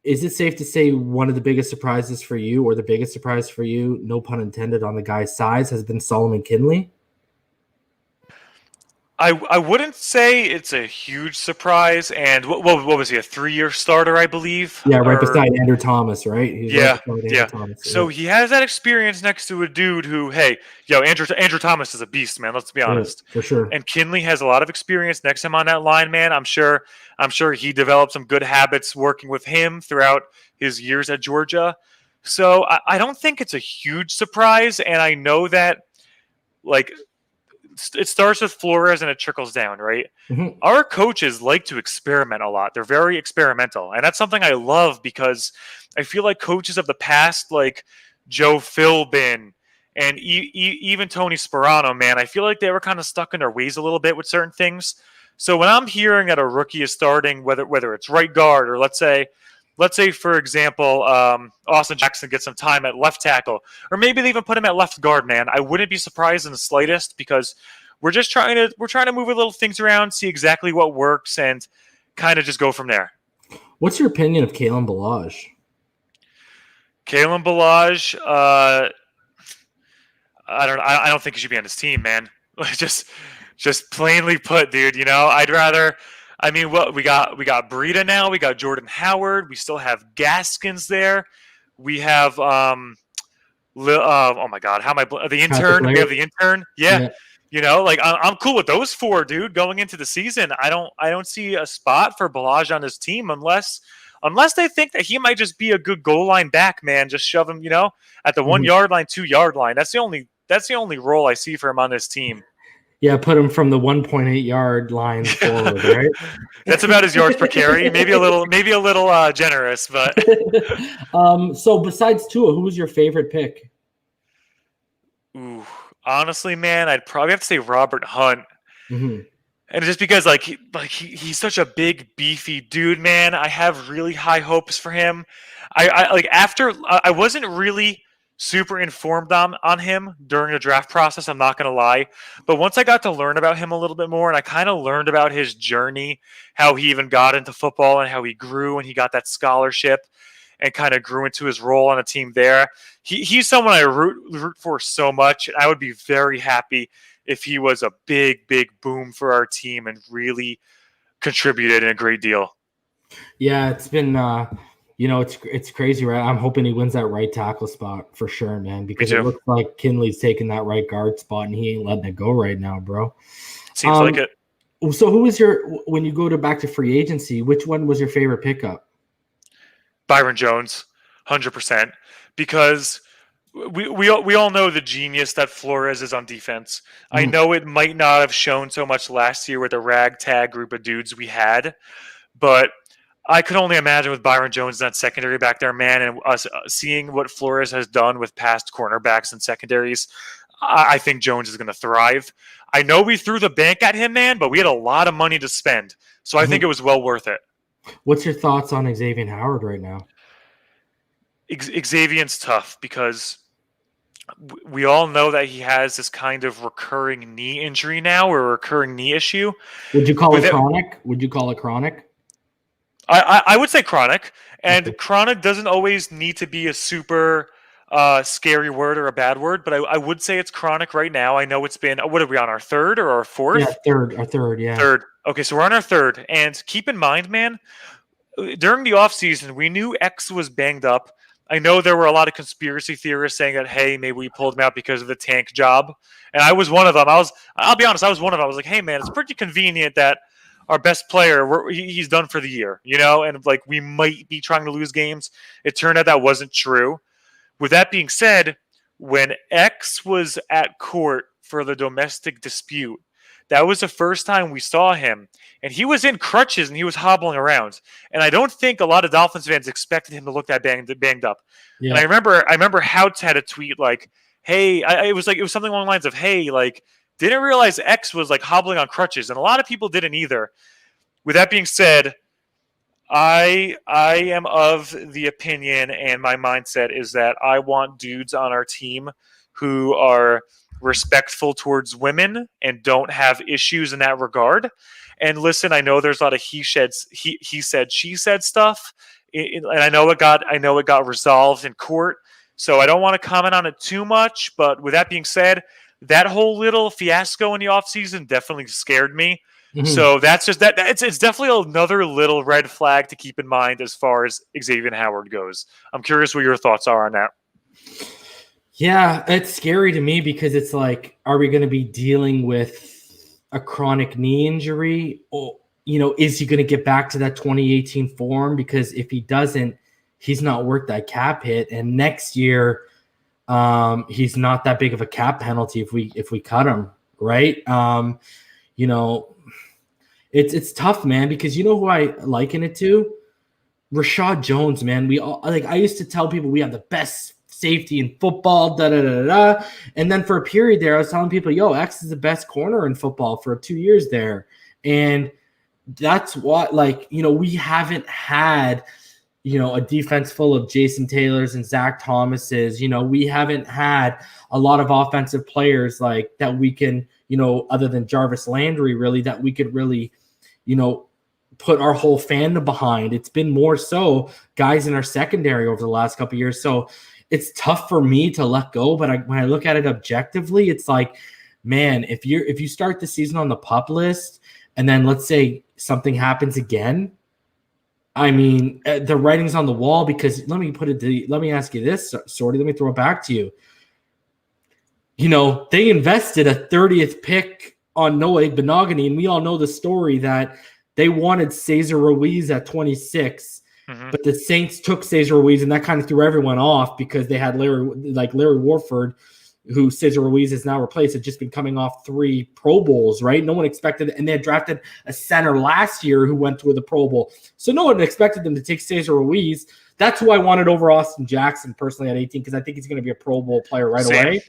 Is it safe to say one of the biggest surprises for you, or the biggest surprise for you, no pun intended on the guy's size, has been Solomon Kinley? I wouldn't say it's a huge surprise. And what was he, a 3-year starter, I believe? Yeah, right beside Andrew Thomas, right? Yeah. So he has that experience next to a dude who, Andrew Thomas is a beast, man. Let's be honest. Yeah, for sure. And Kinley has a lot of experience next to him on that line, man. I'm sure he developed some good habits working with him throughout his years at Georgia. So I don't think it's a huge surprise, and I know that, it starts with Flores and it trickles down, right? Our coaches like to experiment a lot. They're very experimental. And that's something I love, because I feel like coaches of the past, like Joe Philbin and even Tony Sparano, man, I feel like they were kind of stuck in their ways a little bit with certain things. So when I'm hearing that a rookie is starting, whether it's right guard, or let's say, for example, Austin Jackson gets some time at left tackle, or maybe they even put him at left guard, man, I wouldn't be surprised in the slightest, because we're trying to move a little things around, see exactly what works, and kind of just go from there. What's your opinion of Kalen Ballage? Kalen Balaj, I don't think he should be on his team, man. Just plainly put, dude. I'd rather. I mean, what we got Breida now. We got Jordan Howard. We still have Gaskins there. We have oh my God, how am I? The intern. We have the intern. Yeah. I'm cool with those four, dude. Going into the season, I don't see a spot for Balaj on his team unless they think that he might just be a good goal line back, man. Just shove him, at the 1 yard line, 2 yard line. That's the only role I see for him on this team. Yeah, put him from the 1.8 yard line forward, right? That's about his yards per carry. Maybe a little generous, but. So besides Tua, who was your favorite pick? Ooh, honestly, man, I'd probably have to say Robert Hunt. Mm-hmm. And just because, he's such a big, beefy dude, man. I have really high hopes for him. I wasn't really super informed on him during the draft process, I'm not going to lie. But once I got to learn about him a little bit more, and I kind of learned about his journey, how he even got into football and how he grew and he got that scholarship and kind of grew into his role on a team there. He's someone I root for so much. And I would be very happy if he was a big, big boom for our team and really contributed in a great deal. Yeah, it's been it's crazy, right? I'm hoping he wins that right tackle spot for sure, man, because it looks like Kinley's taking that right guard spot and he ain't letting it go right now, bro. Seems like it. So when you go back to free agency, which one was your favorite pickup? Byron Jones, 100%, because we all know the genius that Flores is on defense. I know it might not have shown so much last year with the ragtag group of dudes we had, but I could only imagine with Byron Jones in that secondary back there, man, and us seeing what Flores has done with past cornerbacks and secondaries, I think Jones is going to thrive. I know we threw the bank at him, man, but we had a lot of money to spend, so I think it was well worth it. What's your thoughts on Xavier Howard right now? Xavier's tough because we all know that he has this kind of recurring knee injury now, or a recurring knee issue. Would you call it chronic? Would you call it chronic? I would say chronic, and chronic doesn't always need to be a super scary word or a bad word, but I would say it's chronic right now. I know it's been, what are we on, our third or our fourth? Yeah, our third, yeah. Third. Okay, so we're on our third, and keep in mind, man, during the offseason, we knew X was banged up. I know there were a lot of conspiracy theorists saying that, hey, maybe we pulled him out because of the tank job, and I was one of them. I'll be honest, I was one of them. I was like, hey, man, it's pretty convenient that our best player, he's done for the year, and we might be trying to lose games. It turned out that wasn't true. With that being said, when X was at court for the domestic dispute, that was the first time we saw him, and he was in crutches and he was hobbling around. And I don't think a lot of Dolphins fans expected him to look that banged up. Yeah. And I remember Houts had a tweet like, "Hey," it was something along the lines of, "Hey, didn't realize X was hobbling on crutches," and a lot of people didn't either. With that being said, I am of the opinion, and my mindset is that I want dudes on our team who are respectful towards women and don't have issues in that regard. And listen, I know there's a lot of he said, she said stuff, and I know it got resolved in court. So I don't want to comment on it too much. But with that being said, that whole little fiasco in the offseason definitely scared me. Mm-hmm. So that's just that. It's definitely another little red flag to keep in mind as far as Xavier Howard goes. I'm curious what your thoughts are on that. Yeah, it's scary to me because it's are we going to be dealing with a chronic knee injury? Or, is he going to get back to that 2018 form? Because if he doesn't, he's not worth that cap hit. And next year, he's not that big of a cap penalty if we cut him, right? It's tough, man, because you know who I liken it to? Rashad Jones, man. We all I used to tell people we have the best safety in football, and then for a period there, I was telling people, yo, X is the best corner in football for 2 years there, and that's what we haven't had a defense full of Jason Taylors and Zach Thomases. We haven't had a lot of offensive players that we can other than Jarvis Landry really that we could really put our whole fandom behind. It's been more so guys in our secondary over the last couple of years. So it's tough for me to let go. But when I look at it objectively, it's like, man, if you start the season on the PUP list and then let's say something happens again, I mean, the writing's on the wall. Because let me ask you this, Sordi. Let me throw it back to you. You know, they invested a 30th pick on Noah Igbenogany, and we all know the story that they wanted Cesar Ruiz at 26, but the Saints took Cesar Ruiz, and that kind of threw everyone off because they had Larry Warford, who Cesar Ruiz has now replaced, had just been coming off 3 Pro Bowls, right? No one expected, and they had drafted a center last year who went to the Pro Bowl. So no one expected them to take Cesar Ruiz. That's who I wanted over Austin Jackson personally at 18, because I think he's going to be a Pro Bowl player right away.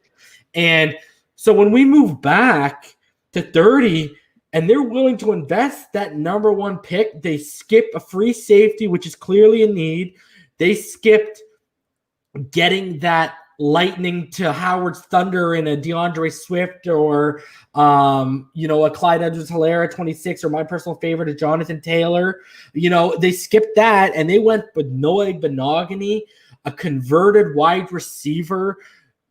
And so when we move back to 30 and they're willing to invest that number 1 pick, they skip a free safety, which is clearly a need. They skipped getting that lightning to Howard's Thunder in a DeAndre Swift or, a Clyde Edwards-Helaire at 26, or my personal favorite, a Jonathan Taylor. They skipped that and they went with Noah Igbenogany, a converted wide receiver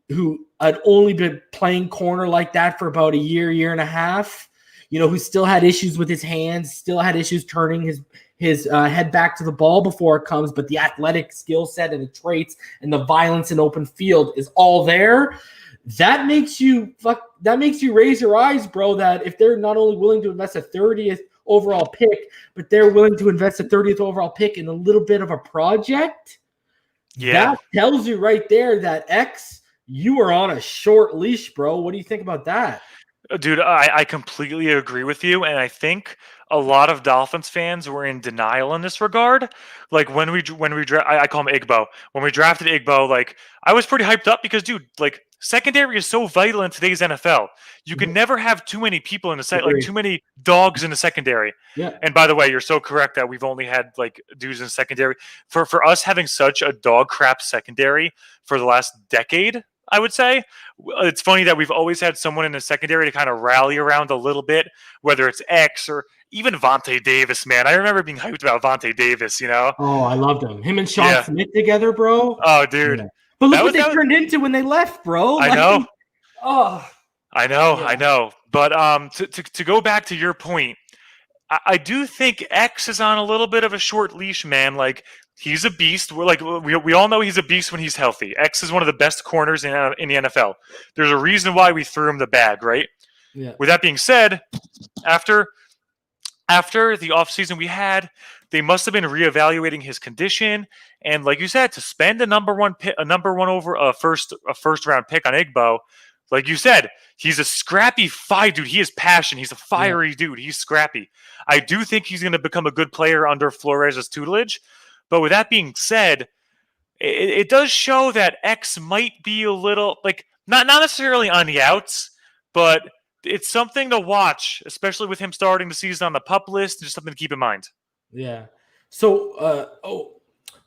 who had only been playing corner like that for about a year and a half, who still had issues with his hands, still had issues turning his head back to the ball before it comes, but the athletic skill set and the traits and the violence in open field is all there. That makes you raise your eyes, bro, that if they're not only willing to invest a 30th overall pick, but they're willing to invest a 30th overall pick in a little bit of a project, that tells you right there that X, you are on a short leash, bro. What do you think about that? Dude, I completely agree with you, and I think a lot of Dolphins fans were in denial in this regard. Like when we I call him Igbo. When we drafted Igbo, like I was pretty hyped up because, dude, like secondary is so vital in today's NFL. You can never have too many people in the like too many dogs in the secondary. Yeah. And by the way, you're so correct that we've only had like dudes in secondary. For us having such a dog crap secondary for the last decade, I would say. It's funny that we've always had someone in the secondary to kind of rally around a little bit, whether it's X or even Vontae Davis, man. I remember being hyped about Vontae Davis, Oh, I loved him. Him and Sean Smith together, bro. Oh, dude. Yeah. But look what they turned into when they left, bro. I know. I Yeah. know. But to go back to your point, I do think X is on a little bit of a short leash, man. Like, he's a beast. We all know he's a beast when he's healthy. X is one of the best corners in the NFL. There's a reason why we threw him the bag, right? Yeah. With that being said, after the offseason they must have been reevaluating his condition, and like you said, to spend a number one over a first round pick on Igbo, like you said, he's a scrappy dude. He has passion. He's a fiery dude. He's scrappy. I do think he's going to become a good player under Flores' tutelage. But with that being said, it does show that X might be a little, like, not necessarily on the outs, but it's something to watch, especially with him starting the season on the PUP list. Just something to keep in mind. Yeah. So,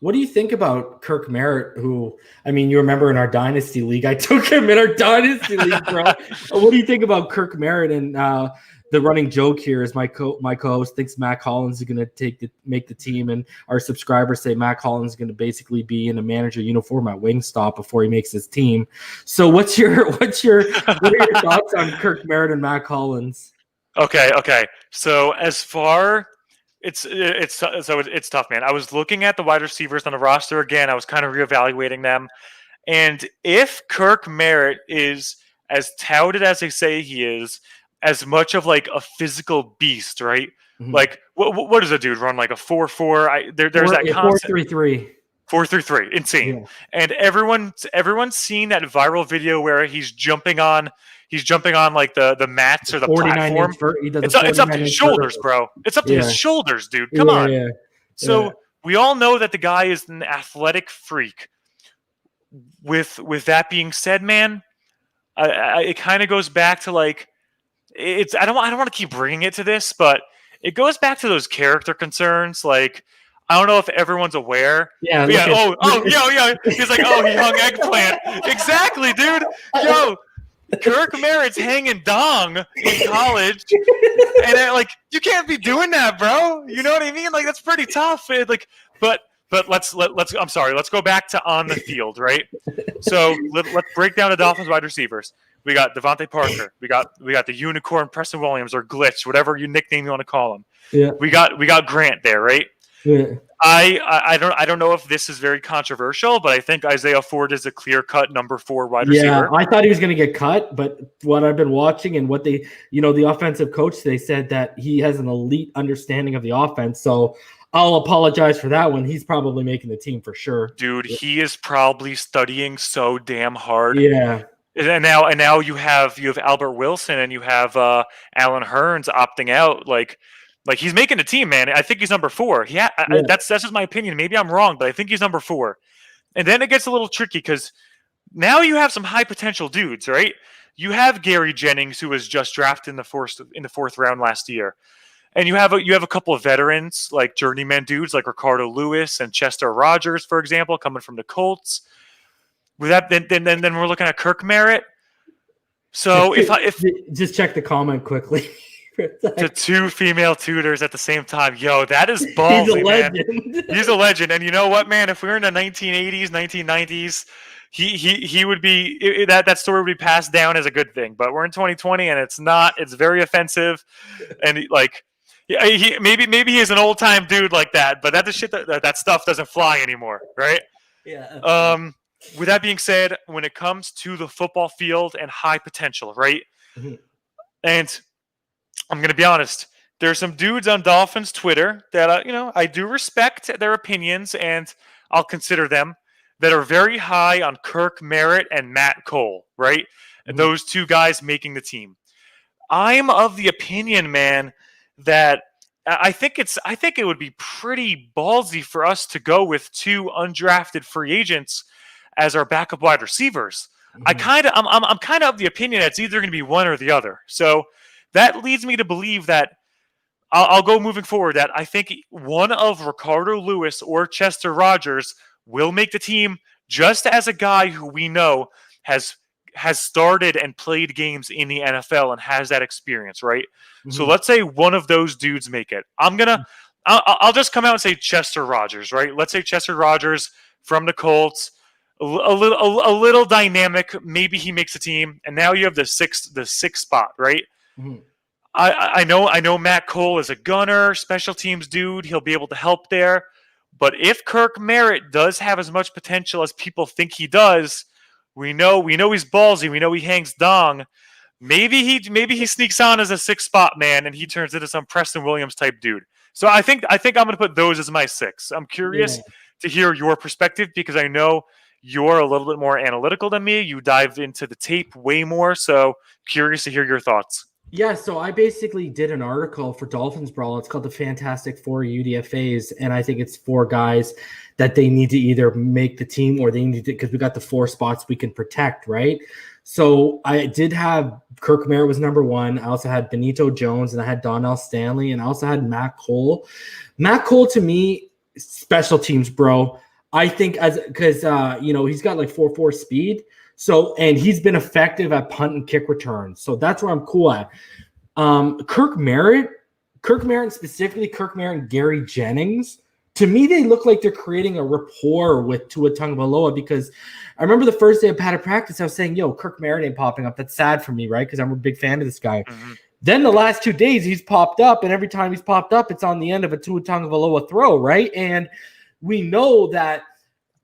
what do you think about Kirk Merritt, who, I mean, you remember in our Dynasty League, I took him in our Dynasty League, bro. What do you think about Kirk Merritt? And the running joke here is my co-host thinks Mac Hollins is going to make the team, and our subscribers say Mac Hollins is going to basically be in a manager uniform at Wingstop before he makes his team. So what are your thoughts on Kirk Merritt and Mac Hollins? Okay. So as far it's tough, man. I was looking at the wide receivers on the roster again. I was kind of reevaluating them, and if Kirk Merritt is as touted as they say he is, as much of like a physical beast, right? Mm-hmm. Like what does a dude run, like a 4.4? There's that concept. 4.33. 4.33, insane. Yeah. And everyone's seen that viral video where he's jumping on like the mats or the platform. It's up to his shoulders, bro. It's up to his shoulders, dude. Come on. Yeah. So we all know that the guy is an athletic freak. With that being said, man, it kind of goes back to like, I don't want to keep bringing it to this, but it goes back to those character concerns. Like, I don't know if everyone's aware. Yeah. Yeah. He's like, he hung eggplant. Exactly, dude. Yo, Kirk Merritt's hanging dong in college, and you can't be doing that, bro. You know what I mean? Like that's pretty tough. But let's I'm sorry. Let's go back to on the field, right? So let's break down the Dolphins wide receivers. We got Devontae Parker. We got the unicorn Preston Williams or Glitch, whatever you nickname you want to call him. Yeah. We got Grant there, right? Yeah. I don't know if this is very controversial, but I think Isaiah Ford is a clear-cut number 4 wide receiver. Yeah, I thought he was going to get cut, but what I've been watching and what they, the offensive coach, they said that he has an elite understanding of the offense. So I'll apologize for that one. He's probably making the team for sure. Dude, he is probably studying so damn hard. Yeah. And now you have Albert Wilson and you have Alan Hearns opting out. Like he's making the team, man. I think he's number 4. That's just my opinion. Maybe I'm wrong, but I think he's number 4. And then it gets a little tricky because now you have some high potential dudes, right? You have Gary Jennings, who was just drafted in the 4th round last year, and you have a couple of veterans like journeyman dudes like Ricardo Lewis and Chester Rogers, for example, coming from the Colts. With that, then we're looking at Kirk Merritt. So if just check the comment quickly. To 2 female tutors at the same time. Yo, that is ballsy, He's a man. legend. He's a legend. And you know what, man? If we were in the 1980s, 1990s, he would be that story would be passed down as a good thing. But we're in 2020 and it's not. It's very offensive. And maybe he's an old time dude like that, but that stuff doesn't fly anymore, right? Yeah. With that being said, when it comes to the football field and high potential, right? Mm-hmm. And I'm going to be honest. There's some dudes on Dolphins Twitter that I do respect their opinions and I'll consider them, that are very high on Kirk Merritt and Matt Cole, right? And those 2 guys making the team. I'm of the opinion, man, that I think it would be pretty ballsy for us to go with 2 undrafted free agents as our backup wide receivers. Mm-hmm. I'm kind of the opinion that it's either going to be one or the other. So that leads me to believe that I'll go moving forward that I think one of Ricardo Lewis or Chester Rogers will make the team, just as a guy who we know has started and played games in the NFL and has that experience, right? Mm-hmm. So let's say one of those dudes make it. I'll just come out and say Chester Rogers, right? Let's say Chester Rogers from the Colts, a little dynamic. Maybe he makes the team, and now you have the sixth spot, right? Mm-hmm. I know Matt Cole is a gunner, special teams dude. He'll be able to help there. But if Kirk Merritt does have as much potential as people think he does, we know he's ballsy. We know he hangs dong. Maybe he sneaks on as a 6th spot man and he turns into some Preston Williams type dude. So I think I'm going to put those as my 6. I'm curious to hear your perspective because I know you're a little bit more analytical than me. You dived into the tape way more. So curious to hear your thoughts. Yeah, so I basically did an article for Dolphins Brawl. It's called the Fantastic 4 UDFAs, and I think it's 4 guys that they need to either make the team or they need to, because we got the 4 spots we can protect, right? So I did have Kirk Merritt was number 1. I also had Benito Jones, and I had Donnell Stanley, and I also had Matt Cole. Matt Cole, to me, special teams, bro. I think because he's got like 4.4 speed. So, and he's been effective at punt and kick returns. So that's where I'm cool at. Kirk Merritt specifically, Kirk Merritt and Gary Jennings, to me, they look like they're creating a rapport with Tua Tagovailoa because I remember the first day of padded practice, I was saying, yo, Kirk Merritt ain't popping up. That's sad for me, right? Because I'm a big fan of this guy. Mm-hmm. Then the last 2 days, he's popped up, and every time he's popped up, it's on the end of a Tua Tagovailoa throw, right? And we know that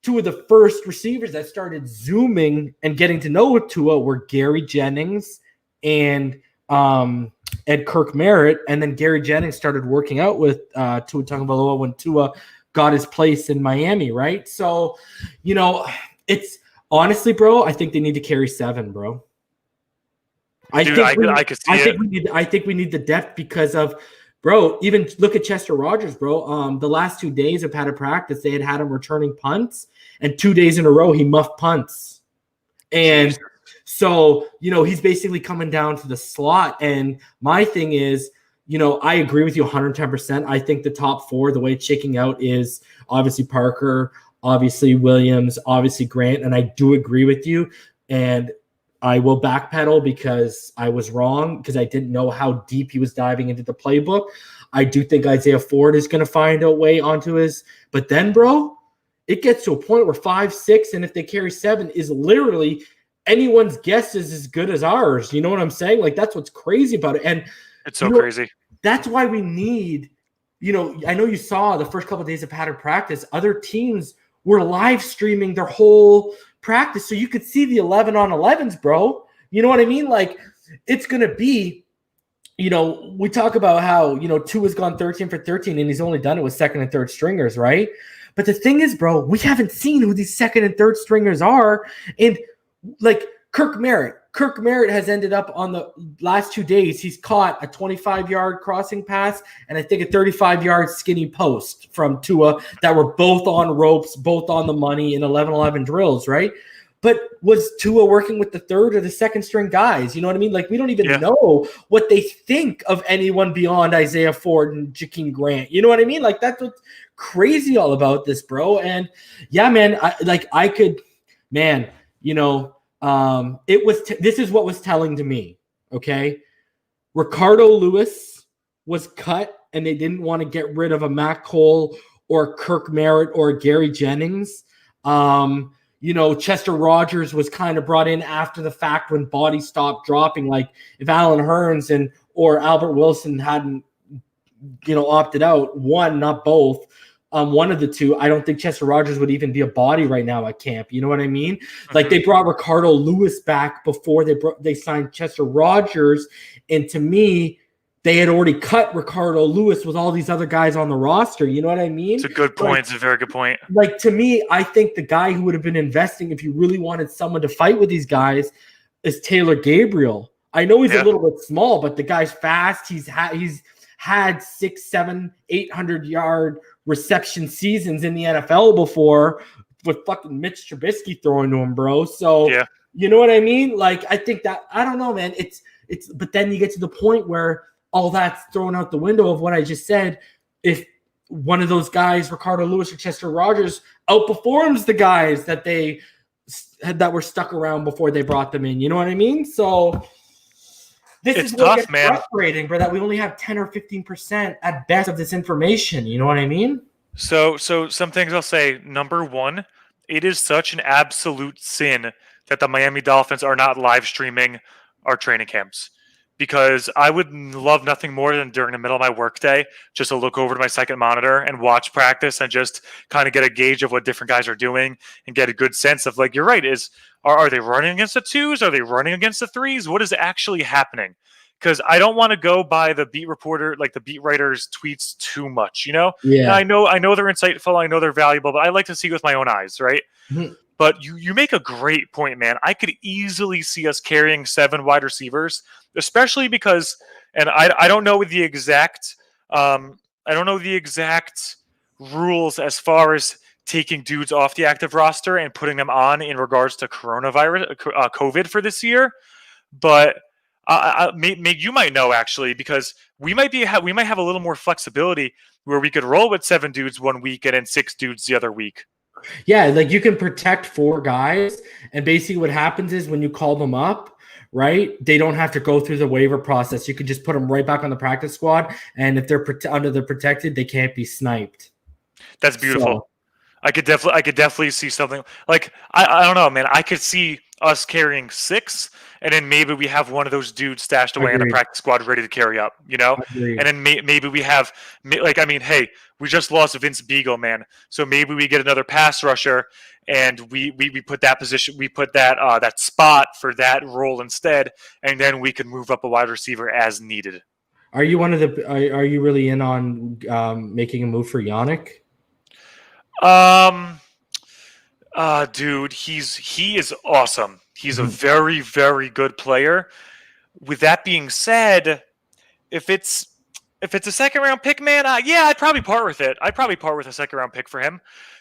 2 of the first receivers that started zooming and getting to know Tua were Gary Jennings and Kirk Merritt. And then Gary Jennings started working out with Tua Tagovailoa when Tua got his place in Miami, right? So, it's honestly, bro, I think they need to carry 7, bro. I think we need the depth because of, bro, even look at Chester Rogers, bro. The last 2 days of padded practice, they had him returning punts, and 2 days in a row, he muffed punts. And so, he's basically coming down to the slot. And my thing is, I agree with you 110%. I think the top 4, the way it's shaking out is obviously Parker, obviously Williams, obviously Grant. And I do agree with you. And I will backpedal because I was wrong because I didn't know how deep he was diving into the playbook. I do think Isaiah Ford is going to find a way onto his. But then, bro, it gets to a point where 5, 6, and if they carry 7 is literally anyone's guess is as good as ours. You know what I'm saying? Like, that's what's crazy about it. And it's so crazy. That's why we need, I know you saw the first couple of days of pattern practice, other teams were live streaming their whole practice so you could see the 11 on 11s, bro. You know what I mean? Like, it's going to be, we talk about how, Tua's gone 13 for 13 and he's only done it with second and third stringers, right? But the thing is, bro, we haven't seen who these second and third stringers are. And like Kirk Merritt has ended up on the last 2 days. He's caught a 25-yard crossing pass and I think a 35-yard skinny post from Tua that were both on ropes, both on the money in 11-11 drills, right? But was Tua working with the third or the second string guys? You know what I mean? Like, we don't even know what they think of anyone beyond Isaiah Ford and Jakeem Grant. You know what I mean? Like, that's what's crazy all about this, bro. And yeah, man, this is what was telling to me. Okay. Ricardo Lewis was cut and they didn't want to get rid of a Matt Cole or Kirk Merritt or Gary Jennings. Chester Rogers was kind of brought in after the fact when bodies stopped dropping. Like, if Alan Hearns or Albert Wilson hadn't, opted out, one, not both, one of the two, I don't think Chester Rogers would even be a body right now at camp. You know what I mean? Like, they brought Ricardo Lewis back before they signed Chester Rogers. And to me, they had already cut Ricardo Lewis with all these other guys on the roster. You know what I mean? It's a good point. It's a very good point. Like, to me, I think the guy who would have been investing if you really wanted someone to fight with these guys is Taylor Gabriel. I know he's a little bit small, but the guy's fast. He's had 6, 7, 800-yard reception seasons in the NFL before with fucking Mitch Trubisky throwing to him, bro. So, you know what I mean? Like, I think that, I don't know, man. But then you get to the point where all that's thrown out the window of what I just said. If one of those guys, Ricardo Lewis or Chester Rogers, outperforms the guys that were stuck around before they brought them in, you know what I mean? So it's tough, man. Frustrating, bro, that we only have 10 or 15% at best of this information. You know what I mean? So some things I'll say. Number one, it is such an absolute sin that the Miami Dolphins are not live streaming our training camps. Because I would love nothing more than during the middle of my workday just to look over to my second monitor and watch practice and just kind of get a gauge of what different guys are doing and get a good sense of, like, you're right, are they running against the 2s? Are they running against the 3s? What is actually happening? Because I don't want to go by the beat reporter, like the beat writer's tweets too much, Yeah. And I know they're insightful. I know they're valuable, but I like to see with my own eyes, right? Mm-hmm. But you make a great point, man. I could easily see us carrying 7 wide receivers, especially because, and I don't know the exact rules as far as taking dudes off the active roster and putting them on in regards to coronavirus, COVID for this year. But you might know, actually, because we might have a little more flexibility where we could roll with 7 dudes one week and then 6 dudes the other week. Yeah, like, you can protect 4 guys, and basically what happens is when you call them up, right, they don't have to go through the waiver process. You can just put them right back on the practice squad, and if they're protected, they can't be sniped. That's beautiful. So, I could definitely see something like, I don't know, man. I could see us carrying 6, and then maybe we have one of those dudes stashed away in the practice squad ready to carry up, and then maybe we have, like, I mean, hey, we just lost Vince Beagle, man, so maybe we get another pass rusher and we put that position, we put that spot for that role instead, and then we can move up a wide receiver as needed. Are you are you really in on making a move for Yannick? Dude, he is awesome. He's a very, very good player. With that being said, if it's a second round pick, man, I'd probably part with it. I'd probably part with a second round pick for him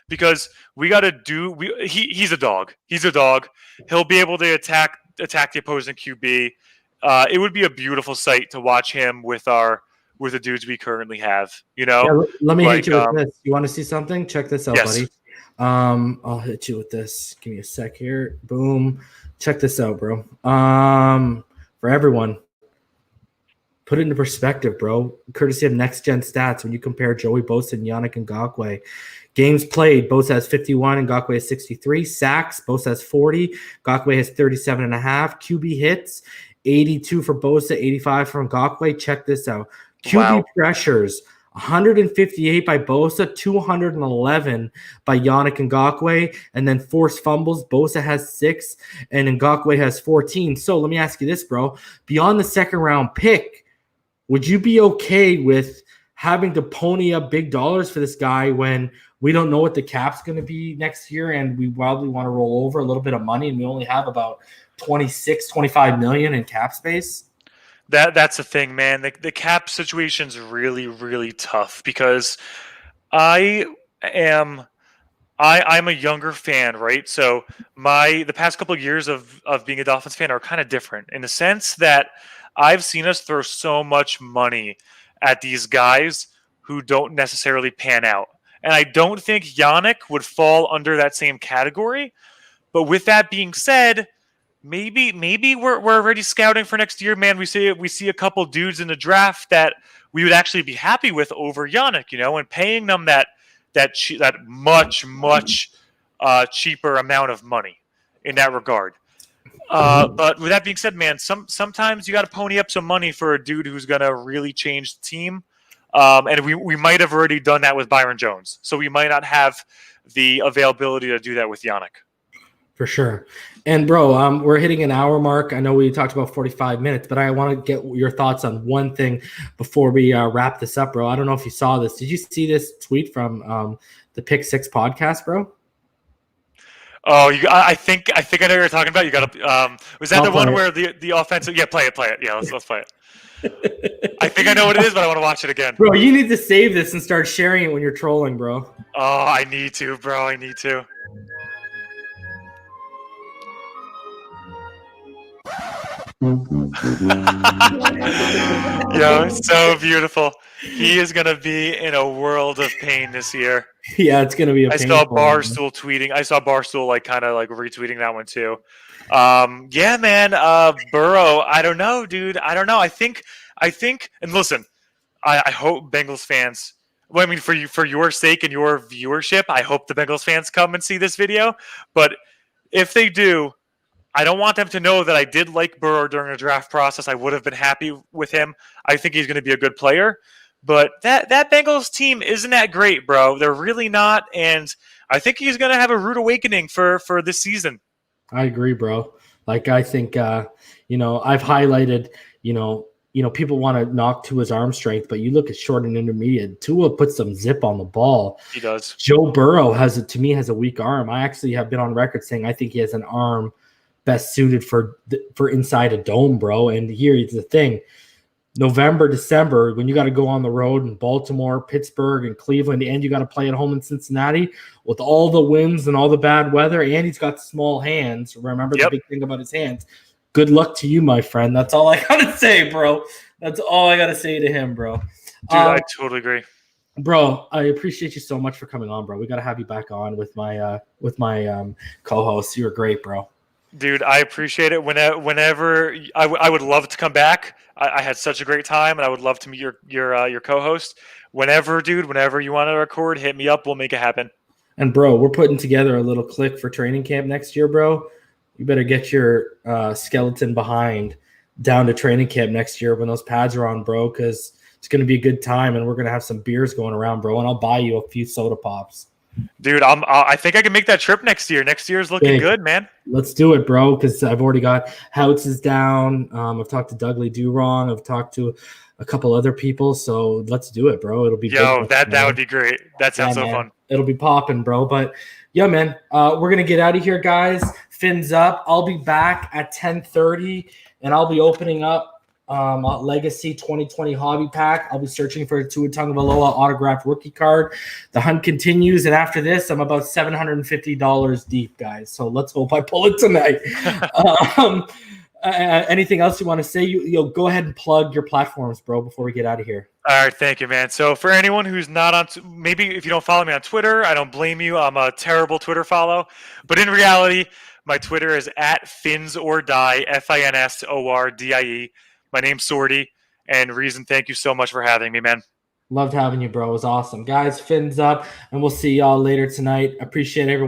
because he's a dog. He's a dog. He'll be able to attack the opposing QB. It would be a beautiful sight to watch him with the dudes we currently have. Yeah, let me hit you with this. You want to see something? Check this out, buddy. I'll hit you with this. Give me a sec here. Boom. Check this out, bro. For everyone, put it into perspective, bro. Courtesy of Next Gen Stats, when you compare Joey Bosa and Yannick Ngakoue, games played, Bosa has 51, Ngakoue has 63. Sacks, Bosa has 40, Ngakoue has 37.5. QB hits, 82 for Bosa, 85 for Ngakoue. Check this out. QB pressures, 158 by Bosa, 211 by Yannick Ngakoue, and then forced fumbles. Bosa has 6, and Ngakoue has 14. So let me ask you this, bro. Beyond the second-round pick, would you be okay with having to pony up big dollars for this guy when we don't know what the cap's going to be next year and we probably want to roll over a little bit of money and we only have about 25 million in cap space? That's the thing, man. The cap situation's really, really tough because I'm a younger fan, right? So the past couple of years of being a Dolphins fan are kind of different in the sense that I've seen us throw so much money at these guys who don't necessarily pan out. And I don't think Yannick would fall under that same category. But with that being said, maybe we're already scouting for next year, man. We see a couple dudes in the draft that we would actually be happy with over Yannick, and paying them that much cheaper amount of money in that regard. But with that being said, man, sometimes you got to pony up some money for a dude who's gonna really change the team. And we might have already done that with Byron Jones, so we might not have the availability to do that with Yannick. For sure. And bro, we're hitting an hour mark. I know we talked about 45 minutes, but I want to get your thoughts on one thing before we wrap this up, bro. I don't know if you saw this. Did you see this tweet from the Pick Six podcast, bro? Oh, I think I know what you're talking about. You got to. Was that the one where the offensive? Yeah, play it. Yeah, let's play it. I think I know what it is, but I want to watch it again. Bro, you need to save this and start sharing it when you're trolling, bro. Oh, I need to, bro. I need to. Yo, it's so beautiful. He is gonna be in a world of pain this year. Yeah, it's gonna be. I saw Barstool tweeting. I saw Barstool kind of retweeting that one too. Yeah, man. Burrow. I don't know, dude. I don't know. I think. And listen, I hope Bengals fans. Well, I mean, for your sake and your viewership, I hope the Bengals fans come and see this video. But if they do, I don't want them to know that I did like Burrow during the draft process. I would have been happy with him. I think he's going to be a good player. But that Bengals team isn't that great, bro. They're really not. And I think he's going to have a rude awakening for this season. I agree, bro. I think, I've highlighted, people want to knock Tua's arm strength, but you look at short and intermediate. Tua puts some zip on the ball. He does. Joe Burrow has a weak arm. I actually have been on record saying I think he has an arm best suited for inside a dome, bro. And here's the thing. November, December, when you got to go on the road in Baltimore, Pittsburgh, and Cleveland, and you got to play at home in Cincinnati with all the winds and all the bad weather, and he's got small hands. Remember the big thing about his hands. Good luck to you, my friend. That's all I got to say, bro. That's all I got to say to him, bro. Dude, I totally agree. Bro, I appreciate you so much for coming on, bro. We got to have you back on with my co-host. You were great, bro. Dude, I appreciate it. Whenever I would love to come back. I had such a great time, and I would love to meet your co-host. Whenever you want to record, hit me up. We'll make it happen. And bro, we're putting together a little click for training camp next year, bro. You better get your skeleton behind down to training camp next year when those pads are on, bro, because it's going to be a good time, and we're going to have some beers going around, bro, and I'll buy you a few soda pops. Dude, I think I can make that trip next year. Next year's looking good, man. Let's do it, bro, because I've already got Houts down. I've talked to Dudley Do-Wrong. I've talked to a couple other people, so let's do it, bro. It'll be that would be great. That sounds so fun. It'll be popping, bro. But yeah, man, we're gonna get out of here, guys. Fins up. I'll be back at 10:30, and I'll be opening up Legacy 2020 Hobby Pack. I'll be searching for a Tua Tagovailoa autographed rookie card. The hunt continues, and after this, I'm about $750 deep, guys. So let's hope I pull it tonight. Anything else you want to say? You'll go ahead and plug your platforms, bro, before we get out of here. All right, thank you, man. So for anyone who's not on, maybe if you don't follow me on Twitter, I don't blame you. I'm a terrible Twitter follow. But in reality, my Twitter is at Finsordie, Finsordie. My name's Sordi. And Reason, thank you so much for having me, man. Loved having you, bro. It was awesome. Guys, fins up, and we'll see y'all later tonight. Appreciate everyone.